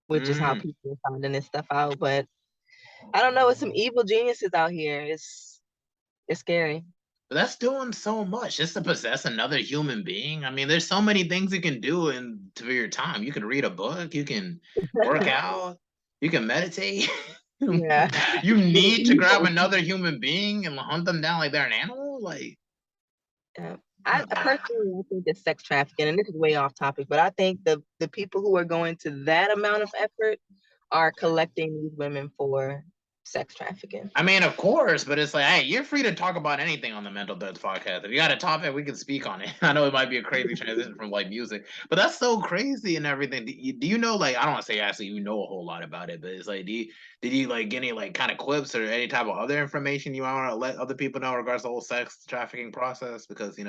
which is how Mm. people are finding this stuff out. But I don't know. It's some evil geniuses out here. It's scary. But that's doing so much just to possess another human being. I mean, there's so many things you can do in for your time. You can read a book, you can work out, you can meditate. Yeah. You Really need to grab evil. another human being and hunt them down like they're an animal. Like, Yeah. I personally I think it's sex trafficking, and this is way off topic, but I think the people who are going to that amount of effort are collecting these women for sex trafficking. I mean, of course, but it's like, hey, you're free to talk about anything on the Mental Death podcast. If you got a topic, we can speak on it. I know it might be a crazy transition from like music, but that's so crazy and everything. Do you know, like, I don't want to say actually you know a whole lot about it, but it's like, did you like get any like kind of clips or any type of other information you want to let other people know in regards to the whole sex trafficking process? Because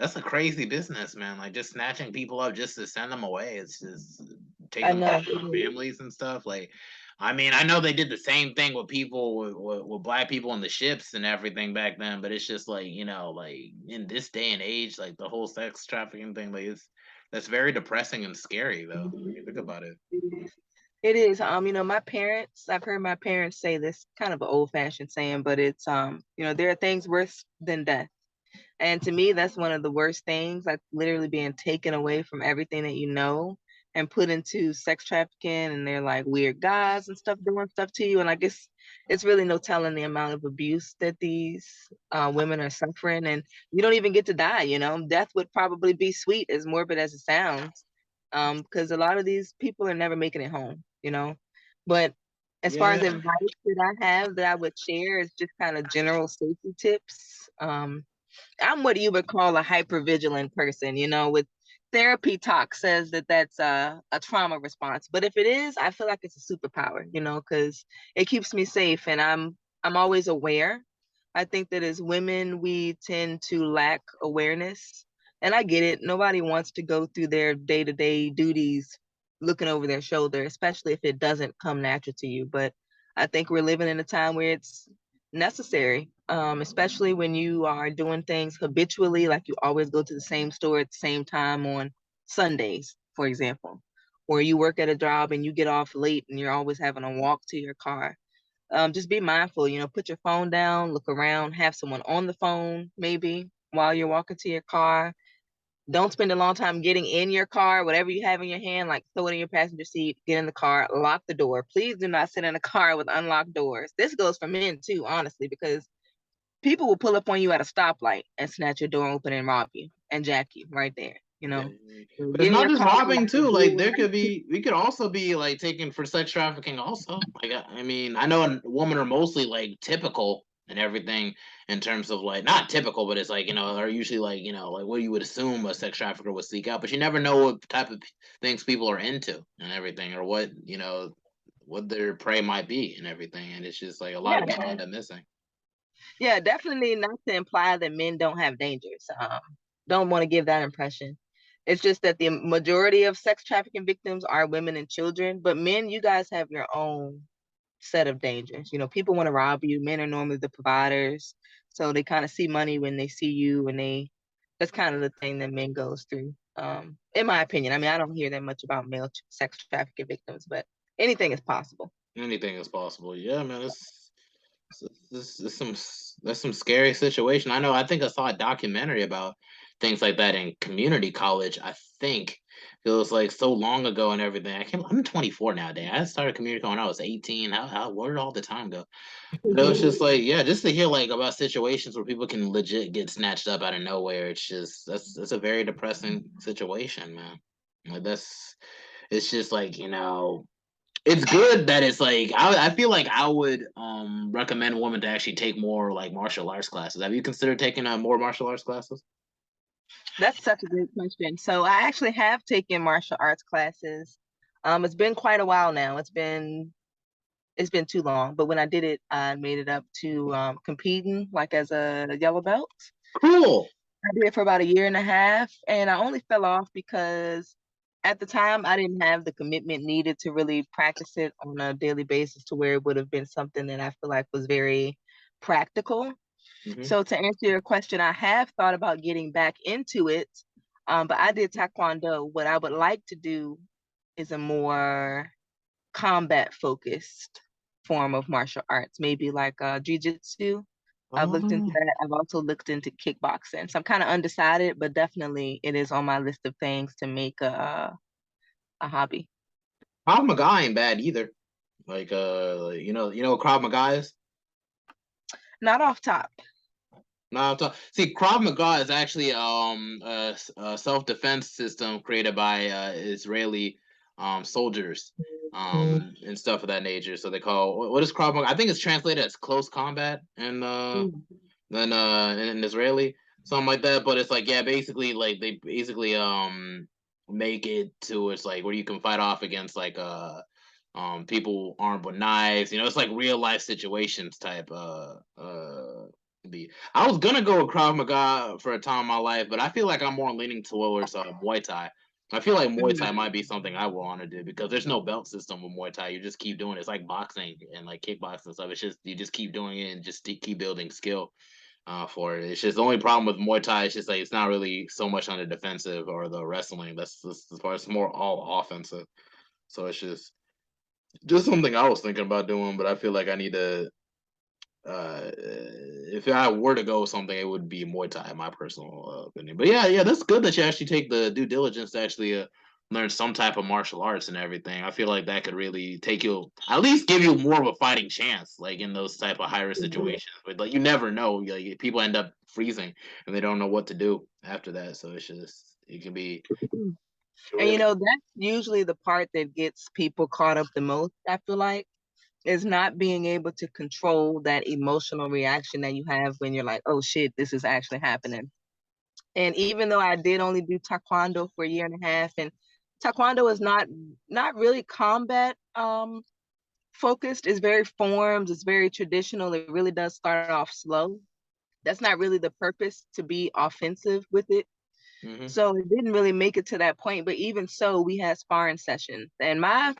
that's a crazy business, man. Like just snatching people up just to send them away. It's just I taking them know. from their families and stuff. Like, I mean, I know they did the same thing with people with black people in the ships and everything back then, but it's just like, like in this day and age, like the whole sex trafficking thing, like that's very depressing and scary though, when you think about it. It is. My parents, I've heard my parents say this kind of an old-fashioned saying, but it's there are things worse than death. And to me, that's one of the worst things, like literally being taken away from everything that you know and put into sex trafficking, and they're like weird guys and stuff doing stuff to you. And I guess it's really no telling the amount of abuse that these women are suffering. And you don't even get to die, Death would probably be sweet, as morbid as it sounds, because a lot of these people are never making it home. But as far as Yeah. advice that I have that I would share is just kind of general safety tips. I'm what you would call a hypervigilant person, with therapy talk says that that's a trauma response. But if it is, I feel like it's a superpower, because it keeps me safe and I'm always aware. I think that as women, we tend to lack awareness. And I get it. Nobody wants to go through their day-to-day duties looking over their shoulder, especially if it doesn't come natural to you. But I think we're living in a time where it's necessary, especially when you are doing things habitually, like you always go to the same store at the same time on Sundays, for example, or you work at a job and you get off late and you're always having to walk to your car. Just be mindful, put your phone down, look around, have someone on the phone maybe while you're walking to your car. Don't spend a long time getting in your car. Whatever you have in your hand, like throw it in your passenger seat, get in the car, lock the door. Please do not sit in a car with unlocked doors. This goes for men too, honestly, because people will pull up on you at a stoplight and snatch your door open and rob you and jack you right there. Yeah. So But it's get in not your just car, lock robbing the too. Like door. we could also be like taken for sex trafficking also. Like I mean, I know women are mostly like typical and everything in terms of like not typical, but it's like, are usually like, like what you would assume a sex trafficker would seek out, but you never know what type of things people are into and everything or what their prey might be and everything. And it's just like a lot Yeah, of people end up missing. yeah, definitely not to imply that men don't have dangers. Don't want to give that impression. It's just that the majority of sex trafficking victims are women and children, but men, you guys have your own set of dangers. People want to rob you. Men are normally the providers, so they kind of see money when they see you, and that's kind of the thing that men goes through. In my opinion, I mean, I don't hear that much about male sex trafficking victims, but anything is possible. Anything is possible. Yeah, man. That's some scary situation. I know. I think I saw a documentary about things like that in community college. I think it was like so long ago and everything. I'm 24 nowadays. I started community college when I was 18. Where did all the time go? But it was just like, yeah, just to hear like about situations where people can legit get snatched up out of nowhere. It's just that's a very depressing situation, man. Like it's just like it's good that it's like I feel like I would recommend a woman to actually take more like martial arts classes. Have you considered taking more martial arts classes? That's such a great question. So I actually have taken martial arts classes. It's been quite a while now. It's been too long, but when I did it, I made it up to competing like as a yellow belt. Cool. I did it for about a year and a half, and I only fell off because at the time I didn't have the commitment needed to really practice it on a daily basis to where it would have been something that I feel like was very practical. Hmm. So to answer your question, I have thought about getting back into it, but I did Taekwondo. What I would like to do is a more combat focused form of martial arts, maybe like jiu-jitsu. I've looked into Oh, that. I've also looked into kickboxing. So I'm kind of undecided, but definitely it is on my list of things to make a hobby. Krav Maga ain't bad either. Like you know what Krav Maga is? Not off top. No, see, Krav Maga is actually a self defense system created by Israeli soldiers and stuff of that nature. So they call what is Krav Maga? I think it's translated as close combat in Israeli, something like that. But it's like yeah, basically like they basically make it to it's like where you can fight off against like people armed with knives. You know, it's like real life situations type be. I was gonna go with Krav Maga for a time in my life, but I feel like I'm more leaning towards Muay Thai. I feel like Muay Thai might be something I will want to do because there's no belt system with Muay Thai. You just keep doing it. It's like boxing and like kickboxing and stuff. It's just you just keep doing it and just keep building skill for it. It's just the only problem with Muay Thai. It's just like it's not really so much on the defensive or the wrestling. That's as far as more all offensive. So it's just something I was thinking about doing, but I feel like I need to if I were to go with something, it would be Muay Thai, in my personal opinion. But yeah, that's good that you actually take the due diligence to actually learn some type of martial arts and everything. I feel like that could really take you, at least give you more of a fighting chance, like in those type of high risk situations. But like you never know, like people end up freezing and they don't know what to do after that. So it's just it can be And really. that's usually the part that gets people caught up the most, I feel like, is not being able to control that emotional reaction that you have when you're like, oh shit, this is actually happening. And even though I did only do taekwondo for a year and a half, and taekwondo is not really combat focused, it's very forms, it's very traditional. It really does start off slow. That's not really the purpose, to be offensive with it. Mm-hmm. So it didn't really make it to that point. But even so, we had sparring sessions. And my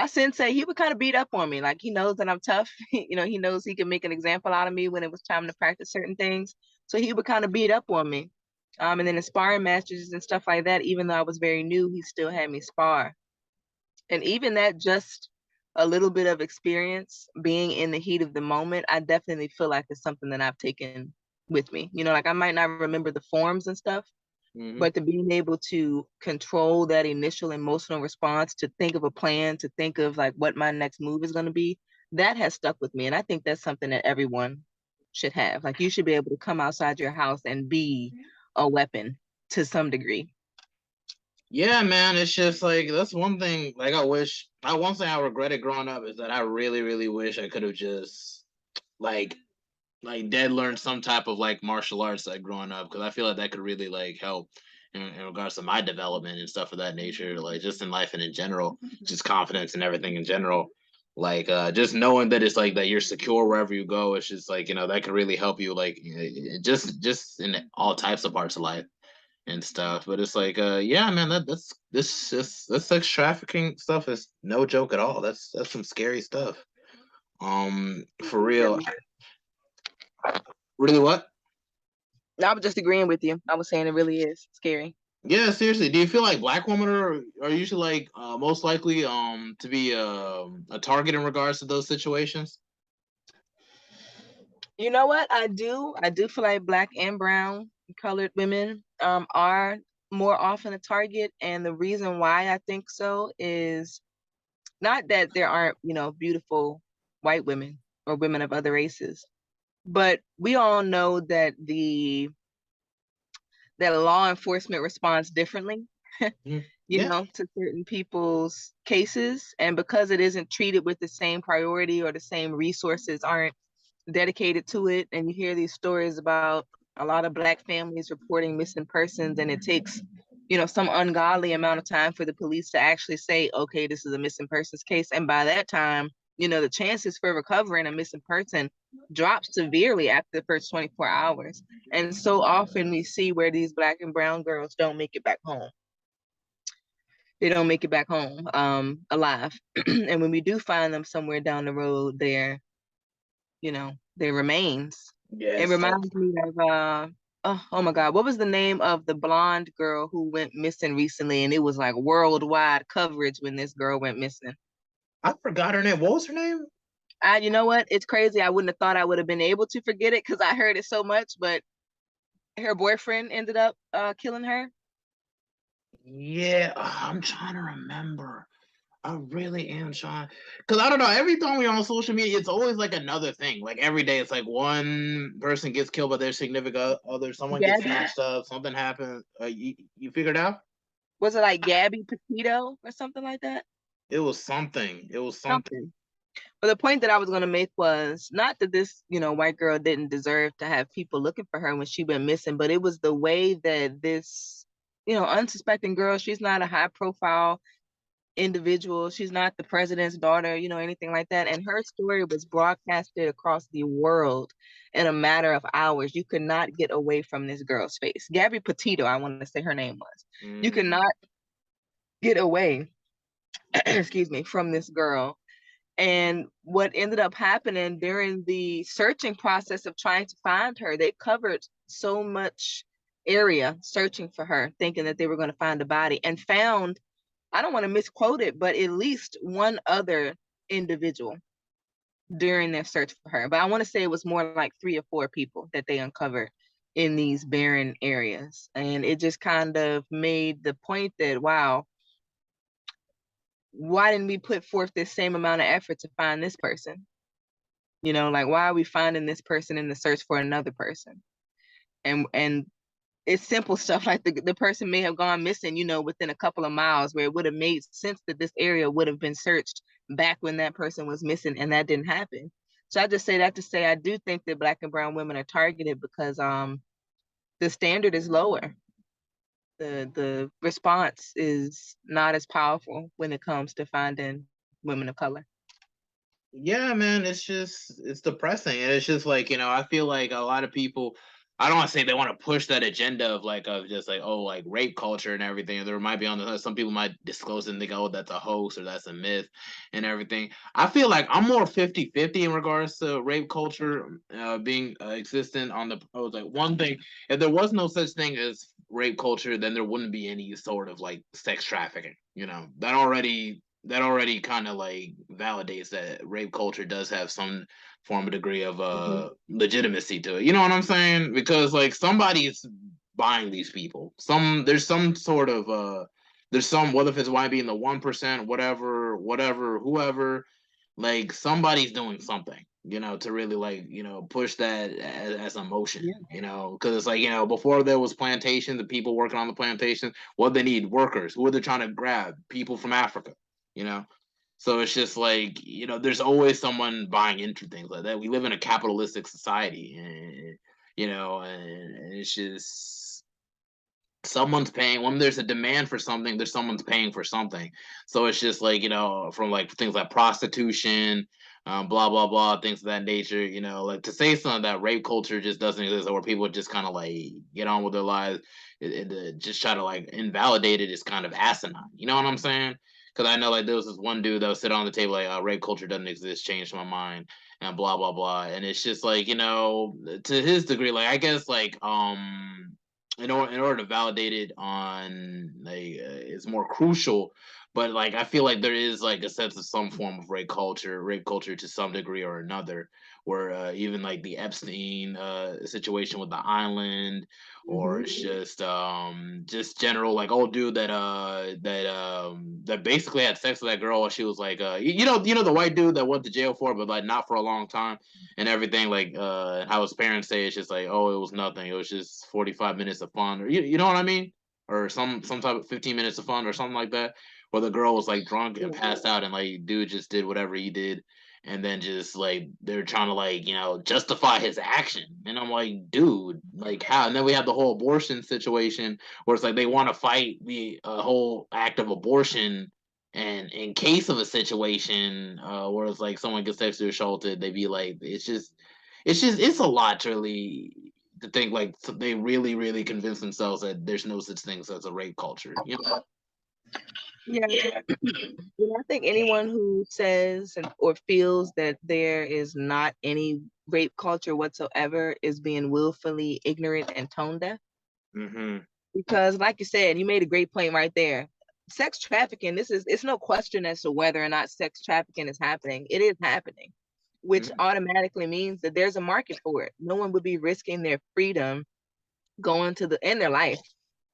sensei, he would kind of beat up on me. Like he knows that I'm tough. He knows he can make an example out of me when it was time to practice certain things. So he would kind of beat up on me. And then in sparring matches and stuff like that, even though I was very new, he still had me spar. And even that, just a little bit of experience being in the heat of the moment, I definitely feel like it's something that I've taken with me. Like I might not remember the forms and stuff, Mm-hmm. but to being able to control that initial emotional response, to think of a plan, to think of like what my next move is going to be, that has stuck with me. And I think that's something that everyone should have. Like you should be able to come outside your house and be a weapon to some degree. Yeah, man, it's just like that's one thing. Like one thing I regretted growing up is that I really, really wish I could have just like dead learned some type of like martial arts like growing up because I feel like that could really like help in regards to my development and stuff of that nature, like just in life and in general, just confidence and everything in general. Like just knowing that it's like that you're secure wherever you go, it's just like that could really help you like just in all types of parts of life and stuff. But it's like, yeah, man, this sex trafficking stuff is no joke at all. That's some scary stuff. For real. Really, what? I was just agreeing with you. I was saying it really is scary. Yeah, seriously. Do you feel like black women are usually like most likely to be a target in regards to those situations? You know what? I do feel like black and brown colored women are more often a target. And the reason why I think so is not that there aren't, beautiful white women or women of other races, but we all know that law enforcement responds differently, Mhm. Yeah. to certain people's cases. And because it isn't treated with the same priority, or the same resources aren't dedicated to it, and you hear these stories about a lot of black families reporting missing persons, and it takes some ungodly amount of time for the police to actually say, okay, this is a missing persons case. And by that time, the chances for recovering a missing person drops severely after the first 24 hours. And so often we see where these black and brown girls don't make it back home. They don't make it back home alive. And when we do find them somewhere down the road, their remains. It Yes. reminds me of oh my God, what was the name of the blonde girl who went missing recently? And it was like worldwide coverage when this girl went missing. I forgot her name. What was her name? You know what? It's crazy. I wouldn't have thought I would have been able to forget it because I heard it so much, but her boyfriend ended up killing her. Yeah, I'm trying to remember. I really am trying, because I don't know. Every time we're on social media, it's always like another thing. Like every day, it's like one person gets killed by their significant other, someone gets Gabby, snatched up, something happens. You figured out? was it like Gabby Petito or something like that? It was something. It was something. Something. But the point that I was going to make was not that this, white girl didn't deserve to have people looking for her when she went missing, but it was the way that this, unsuspecting girl, she's not a high profile individual. She's not the president's daughter, anything like that. And her story was broadcasted across the world in a matter of hours. You could not get away from this girl's face. Gabby Petito, I want to say her name was. You could not get away, excuse me, from this girl. And what ended up happening during the searching process of trying to find her, they covered so much area searching for her, thinking that they were going to find a body, and found, I don't want to misquote it, but at least one other individual during their search for her. But I want to say it was more like 3 or 4 people that they uncovered in these barren areas. And it just kind of made the point that, wow, why didn't we put forth this same amount of effort to find this person? Like, why are we finding this person in the search for another person? And it's simple stuff like the person may have gone missing, within a couple of miles, where it would have made sense that this area would have been searched back when that person was missing, and that didn't happen. So I just say that to say I do think that Black and brown women are targeted because the standard is lower. The response is not as powerful when it comes to finding women of color. Yeah, man, it's depressing. And it's just like, I feel like a lot of people, I don't want to say they want to push that agenda of just like, oh, like rape culture and everything. There might be some people might disclose it and think, oh, that's a hoax or that's a myth and everything. I feel like I'm more 50-50 in regards to rape culture being existent on the I was like one thing, if there was no such thing as rape culture, then there wouldn't be any sort of like sex trafficking. That already kind of like validates that rape culture does have some form of degree of legitimacy to it. You know what I'm saying? Because like somebody's buying these people. There's some sort of there's some, whether if it's YB in the 1%, whatever, whoever, like somebody's doing something, to really like, push that as a motion, because it's like, before there was plantation, the people working on the plantation, what they need, workers. Who are they trying to grab? People from Africa, you know. So it's just like, there's always someone buying into things like that. We live in a capitalistic society, and and it's just someone's paying. When there's a demand for something, there's someone's paying for something. So it's just like, from like things like prostitution, blah blah blah, things of that nature. Like to say something that rape culture just doesn't exist, or people just kind of like get on with their lives, just try to like invalidate it is kind of asinine. You know what I'm saying? Because I know like there was this one dude that was sitting on the table like, rape culture doesn't exist, changed my mind, and blah blah blah. And it's just like, to his degree, like I guess like in order to validate it on like is more crucial. But like I feel like there is like a sense of some form of rape culture to some degree or another, where even like the Epstein situation with the island, or it's just general like old dude that basically had sex with that girl while she was like the white dude that went to jail for it, but like not for a long time and everything, like how his parents say it's just like, oh, it was nothing, it was just 45 minutes of fun, or you know what I mean, or some type of 15 minutes of fun or something like that, where the girl was like drunk and passed out and like dude just did whatever he did, and then just like they're trying to like justify his action, and I'm like, dude, like how? And then we have the whole abortion situation where it's like they want to fight the whole act of abortion, and in case of a situation where it's like someone gets sexually assaulted, they be like, it's a lot to really to think like they really really convince themselves that there's no such thing as a rape culture. Yeah. I think anyone who says or feels that there is not any rape culture whatsoever is being willfully ignorant and tone deaf. Because like you said, you made a great point right there. Sex trafficking, it's no question as to whether or not sex trafficking is happening. It is happening. which automatically means that there's a market for it. No one would be risking their freedom in their life,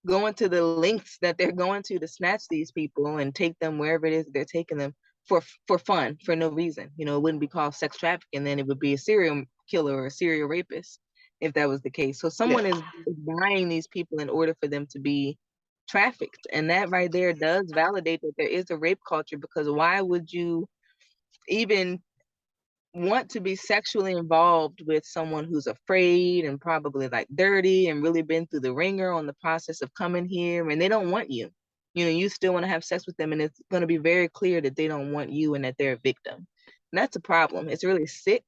going to the lengths that they're going to snatch these people and take them wherever it is they're taking them for fun, for no reason. You know, it wouldn't be called sex trafficking, then it would be a serial killer or a serial rapist if that was the case. So someone is buying these people in order for them to be trafficked. And that right there does validate that there is a rape culture, because why would you even want to be sexually involved with someone who's afraid and probably like dirty and really been through the ringer on the process of coming here, and they don't want you? You know, you still want to have sex with them, and it's going to be very clear that they don't want you and that they're a victim. And that's a problem. It's really sick.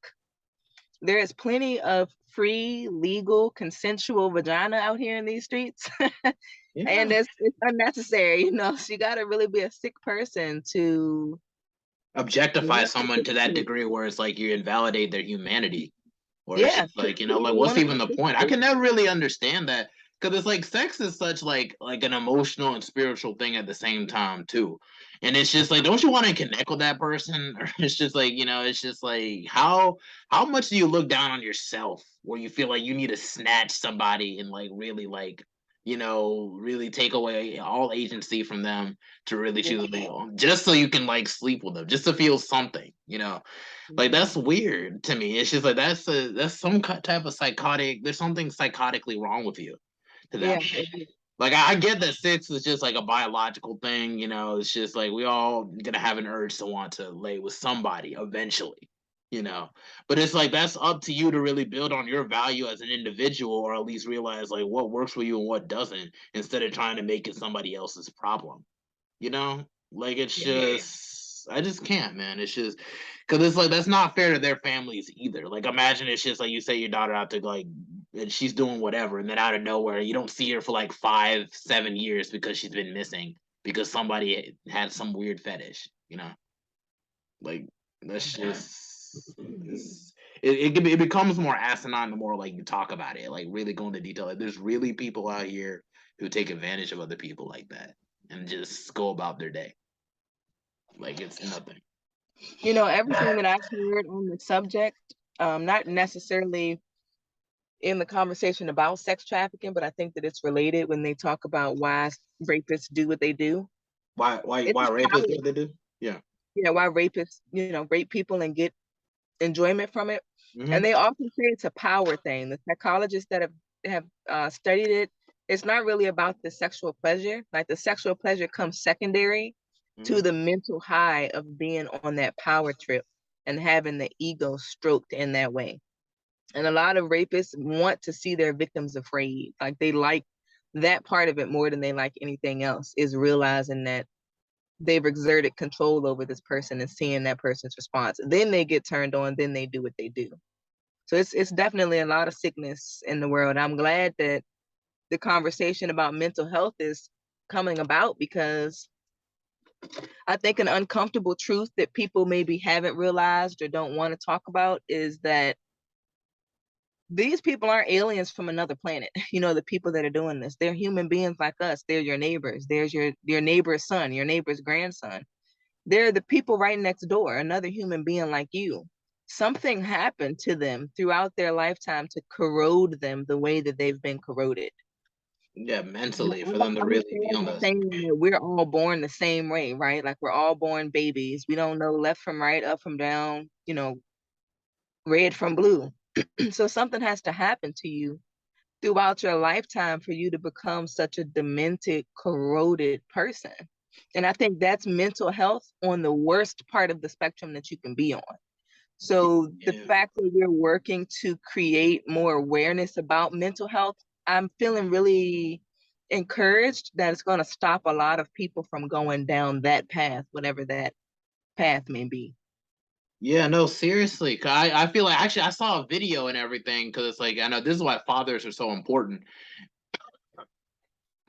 There is plenty of free, legal, consensual vagina out here in these streets. And it's unnecessary, you know. So you got to really be a sick person to objectify someone to that degree where it's like you invalidate their humanity, or it's just like, you know, like what's even the point? I can never really understand that, because it's like sex is such like an emotional and spiritual thing at the same time too, and it's just like, don't you want to connect with that person? Or it's just like, you know, it's just like how much do you look down on yourself where you feel like you need to snatch somebody and like really like, you know, really take away all agency from them to really choose them, just so you can like sleep with them, just to feel something, you know. Like that's weird to me. It's just like that's some type of psychotic. There's something psychotically wrong with you to that. Like I get that sex is just like a biological thing, you know. It's just like we all gonna have an urge to want to lay with somebody eventually, you know. But it's like that's up to you to really build on your value as an individual, or at least realize like what works for you and what doesn't, instead of trying to make it somebody else's problem, you know. Like it's just, I just can't, man. It's just because it's like that's not fair to their families either. Like imagine it's just like you say your daughter out to like, and she's doing whatever, and then out of nowhere you don't see her for like 5-7 years because she's been missing because somebody had some weird fetish, you know. Like that's just it becomes more asinine the more like you talk about it, like really go into detail. Like, there's really people out here who take advantage of other people like that and just go about their day like it's nothing. You know, everything that I've heard on the subject, not necessarily in the conversation about sex trafficking, but I think that it's related when they talk about why rapists do what they do. Why rapists do what they do? Yeah. Yeah, why rapists, you know, rape people and get enjoyment from it. And they often say it's a power thing. The psychologists that have studied it, it's not really about the sexual pleasure. Like the sexual pleasure comes secondary to the mental high of being on that power trip and having the ego stroked in that way. And a lot of rapists want to see their victims afraid. Like they like that part of it more than they like anything else, is realizing that they've exerted control over this person and seeing that person's response. Then they get turned on, then they do what they do. So it's definitely a lot of sickness in the world. I'm glad that the conversation about mental health is coming about, because I think an uncomfortable truth that people maybe haven't realized or don't want to talk about is that these people aren't aliens from another planet. You know, the people that are doing this, they're human beings like us. They're your neighbors. There's your neighbor's son, your neighbor's grandson. They're the people right next door, another human being like you. Something happened to them throughout their lifetime to corrode them the way that they've been corroded. Yeah, mentally, for them to really be on this. We're all born the same way, right? Like we're all born babies. We don't know left from right, up from down, you know, red from blue. So something has to happen to you throughout your lifetime for you to become such a demented, corroded person. And I think that's mental health on the worst part of the spectrum that you can be on. So the fact that we're working to create more awareness about mental health, I'm feeling really encouraged that it's going to stop a lot of people from going down that path, whatever that path may be. Yeah, no, seriously. I feel like actually I saw a video and everything, because it's like I know this is why fathers are so important.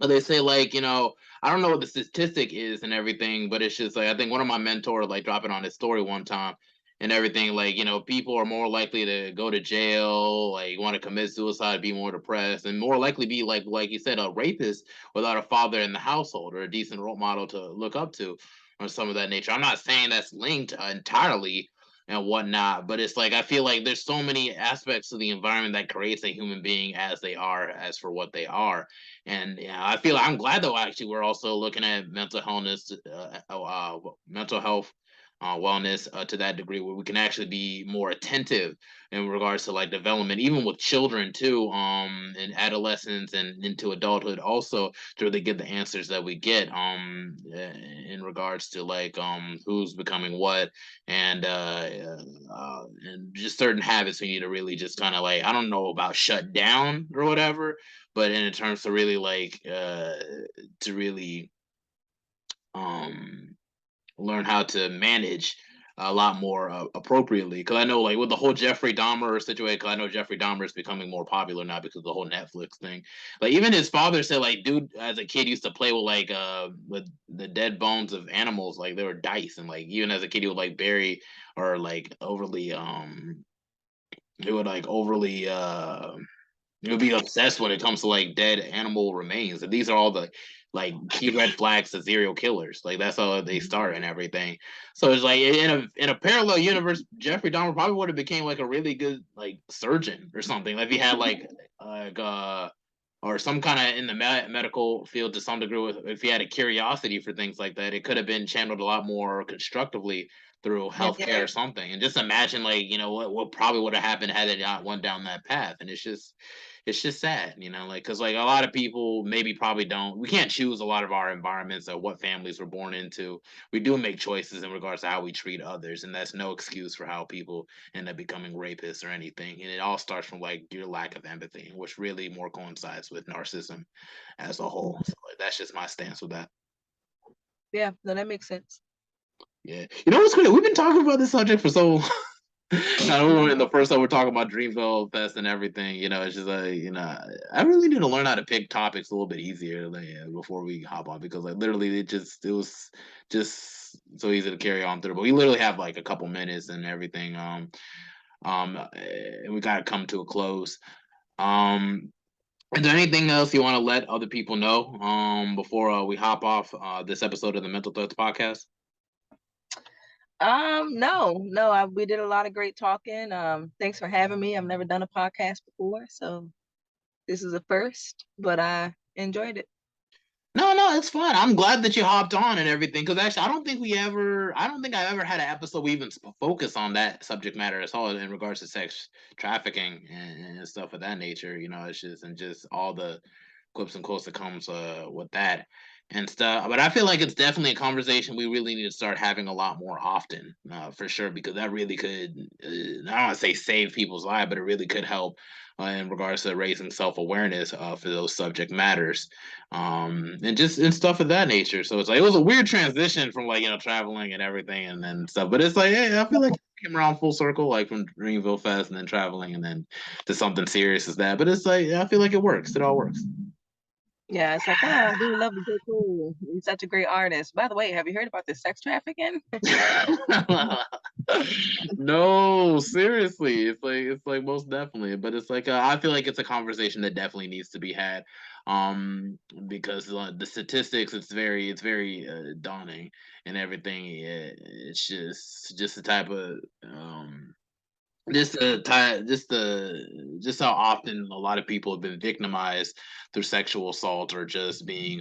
But they say like, you know, I don't know what the statistic is and everything, but it's just like I think one of my mentors like dropping on his story one time and everything, like, you know, people are more likely to go to jail, like want to commit suicide, be more depressed, and more likely be like you said, a rapist without a father in the household or a decent role model to look up to or some of that nature. I'm not saying that's linked entirely, and whatnot. But it's like I feel like there's so many aspects of the environment that creates a human being as they are, as for what they are. And yeah, I feel I'm glad though. Actually, we're also looking at mental health, wellness to that degree, where we can actually be more attentive in regards to like development, even with children too, and adolescents and into adulthood also, to really get the answers that we get in regards to like who's becoming what, and just certain habits we need to really just kind of like, I don't know about shut down or whatever, but in terms to really like to really um learn how to manage a lot more appropriately. Because I know, like with the whole Jeffrey Dahmer situation, because I know Jeffrey Dahmer is becoming more popular now because of the whole Netflix thing. Like even his father said, like, dude, as a kid used to play with the dead bones of animals, like they were dice, and like even as a kid he would like bury or like overly he would like overly you'll be obsessed when it comes to like dead animal remains. And these are all the like key red flags to serial killers. Like that's how they start and everything. So it's like in a parallel universe, Jeffrey Dahmer probably would have became like a really good like surgeon or something. Like if he had like or some kind of in the medical field to some degree, with if he had a curiosity for things like that, it could have been channeled a lot more constructively through Yeah. healthcare or something. And just imagine like, what probably would have happened had it not went down that path. And it's just sad, like, because like a lot of people maybe probably don't. We can't choose a lot of our environments or what families we're born into. We do make choices in regards to how we treat others, and that's no excuse for how people end up becoming rapists or anything. And it all starts from like your lack of empathy, which really more coincides with narcissism as a whole. So like, that's just my stance with that. Yeah, no, that makes sense. Yeah, what's great? We've been talking about this subject for so I know in the first time we're talking about Dreamville Fest and everything, it's just like, I really need to learn how to pick topics a little bit easier like, before we hop on, because like literally it was just so easy to carry on through. But we literally have like a couple minutes and everything. And we gotta come to a close. Um, is there anything else you want to let other people know before we hop off this episode of the Mental Threats podcast? No, we did a lot of great talking. Thanks for having me. I've never done a podcast before, so this is a first, but I enjoyed it. No, it's fun. I'm glad that you hopped on and everything, because actually, I don't think I ever had an episode we even focus on that subject matter at all in regards to sex trafficking and stuff of that nature. It's just all the clips and quotes that comes with that and stuff. But I feel like it's definitely a conversation we really need to start having a lot more often, for sure, because that really could, I don't want to say save people's lives, but it really could help in regards to raising self awareness for those subject matters, and just and stuff of that nature. So it's like it was a weird transition from like traveling and everything and then stuff, but it's like, hey, I feel like it came around full circle, like from Dreamville Fest and then traveling and then to something serious as that. But it's like I feel like it works. It all works. Yeah, it's like, I do love the J. Cole. He's such a great artist. By the way, have you heard about the sex trafficking? No, seriously, it's like most definitely, but it's like I feel like it's a conversation that definitely needs to be had, because the statistics, it's very daunting and everything. It's just the type of just how often a lot of people have been victimized through sexual assault or just being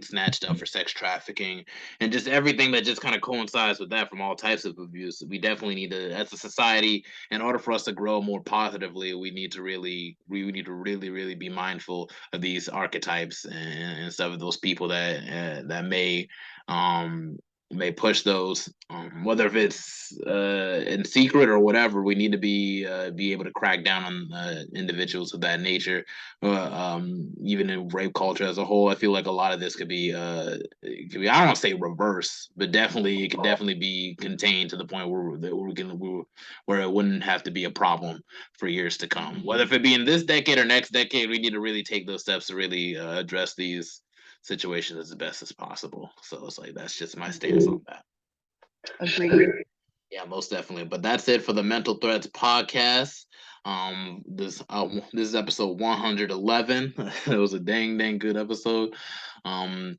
snatched up for sex trafficking, and just everything that just kind of coincides with that from all types of abuse. We definitely need to, as a society, in order for us to grow more positively, we need to really be mindful of these archetypes and stuff of those people that um may push those, whether if it's in secret or whatever. We need to be able to crack down on individuals of that nature. Even in rape culture as a whole, I feel like a lot of this I don't want to say reverse, but definitely it could definitely be contained to the point where it wouldn't have to be a problem for years to come. Whether if it be in this decade or next decade, we need to really take those steps to really address these situations as best as possible. So it's like that's just my stance on that. Agreed. Yeah, most definitely. But that's it for the Mental Threats podcast. This is episode 111. It was a dang good episode. Um,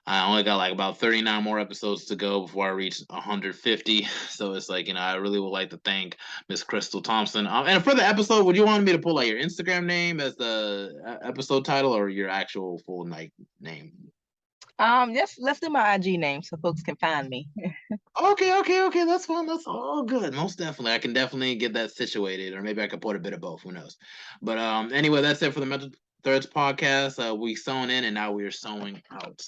I only got like about 39 more episodes to go before I reach 150. So it's like, I really would like to thank Miss Crystal Thompson. And for the episode, would you want me to pull like your Instagram name as the episode title or your actual full like name? Yes, let's do my IG name so folks can find me. Okay. That's fine. That's all good. Most definitely. I can definitely get that situated, or maybe I could put a bit of both. Who knows? But anyway, that's it for the Mental Threads podcast. We sewn in and now we are sewing out.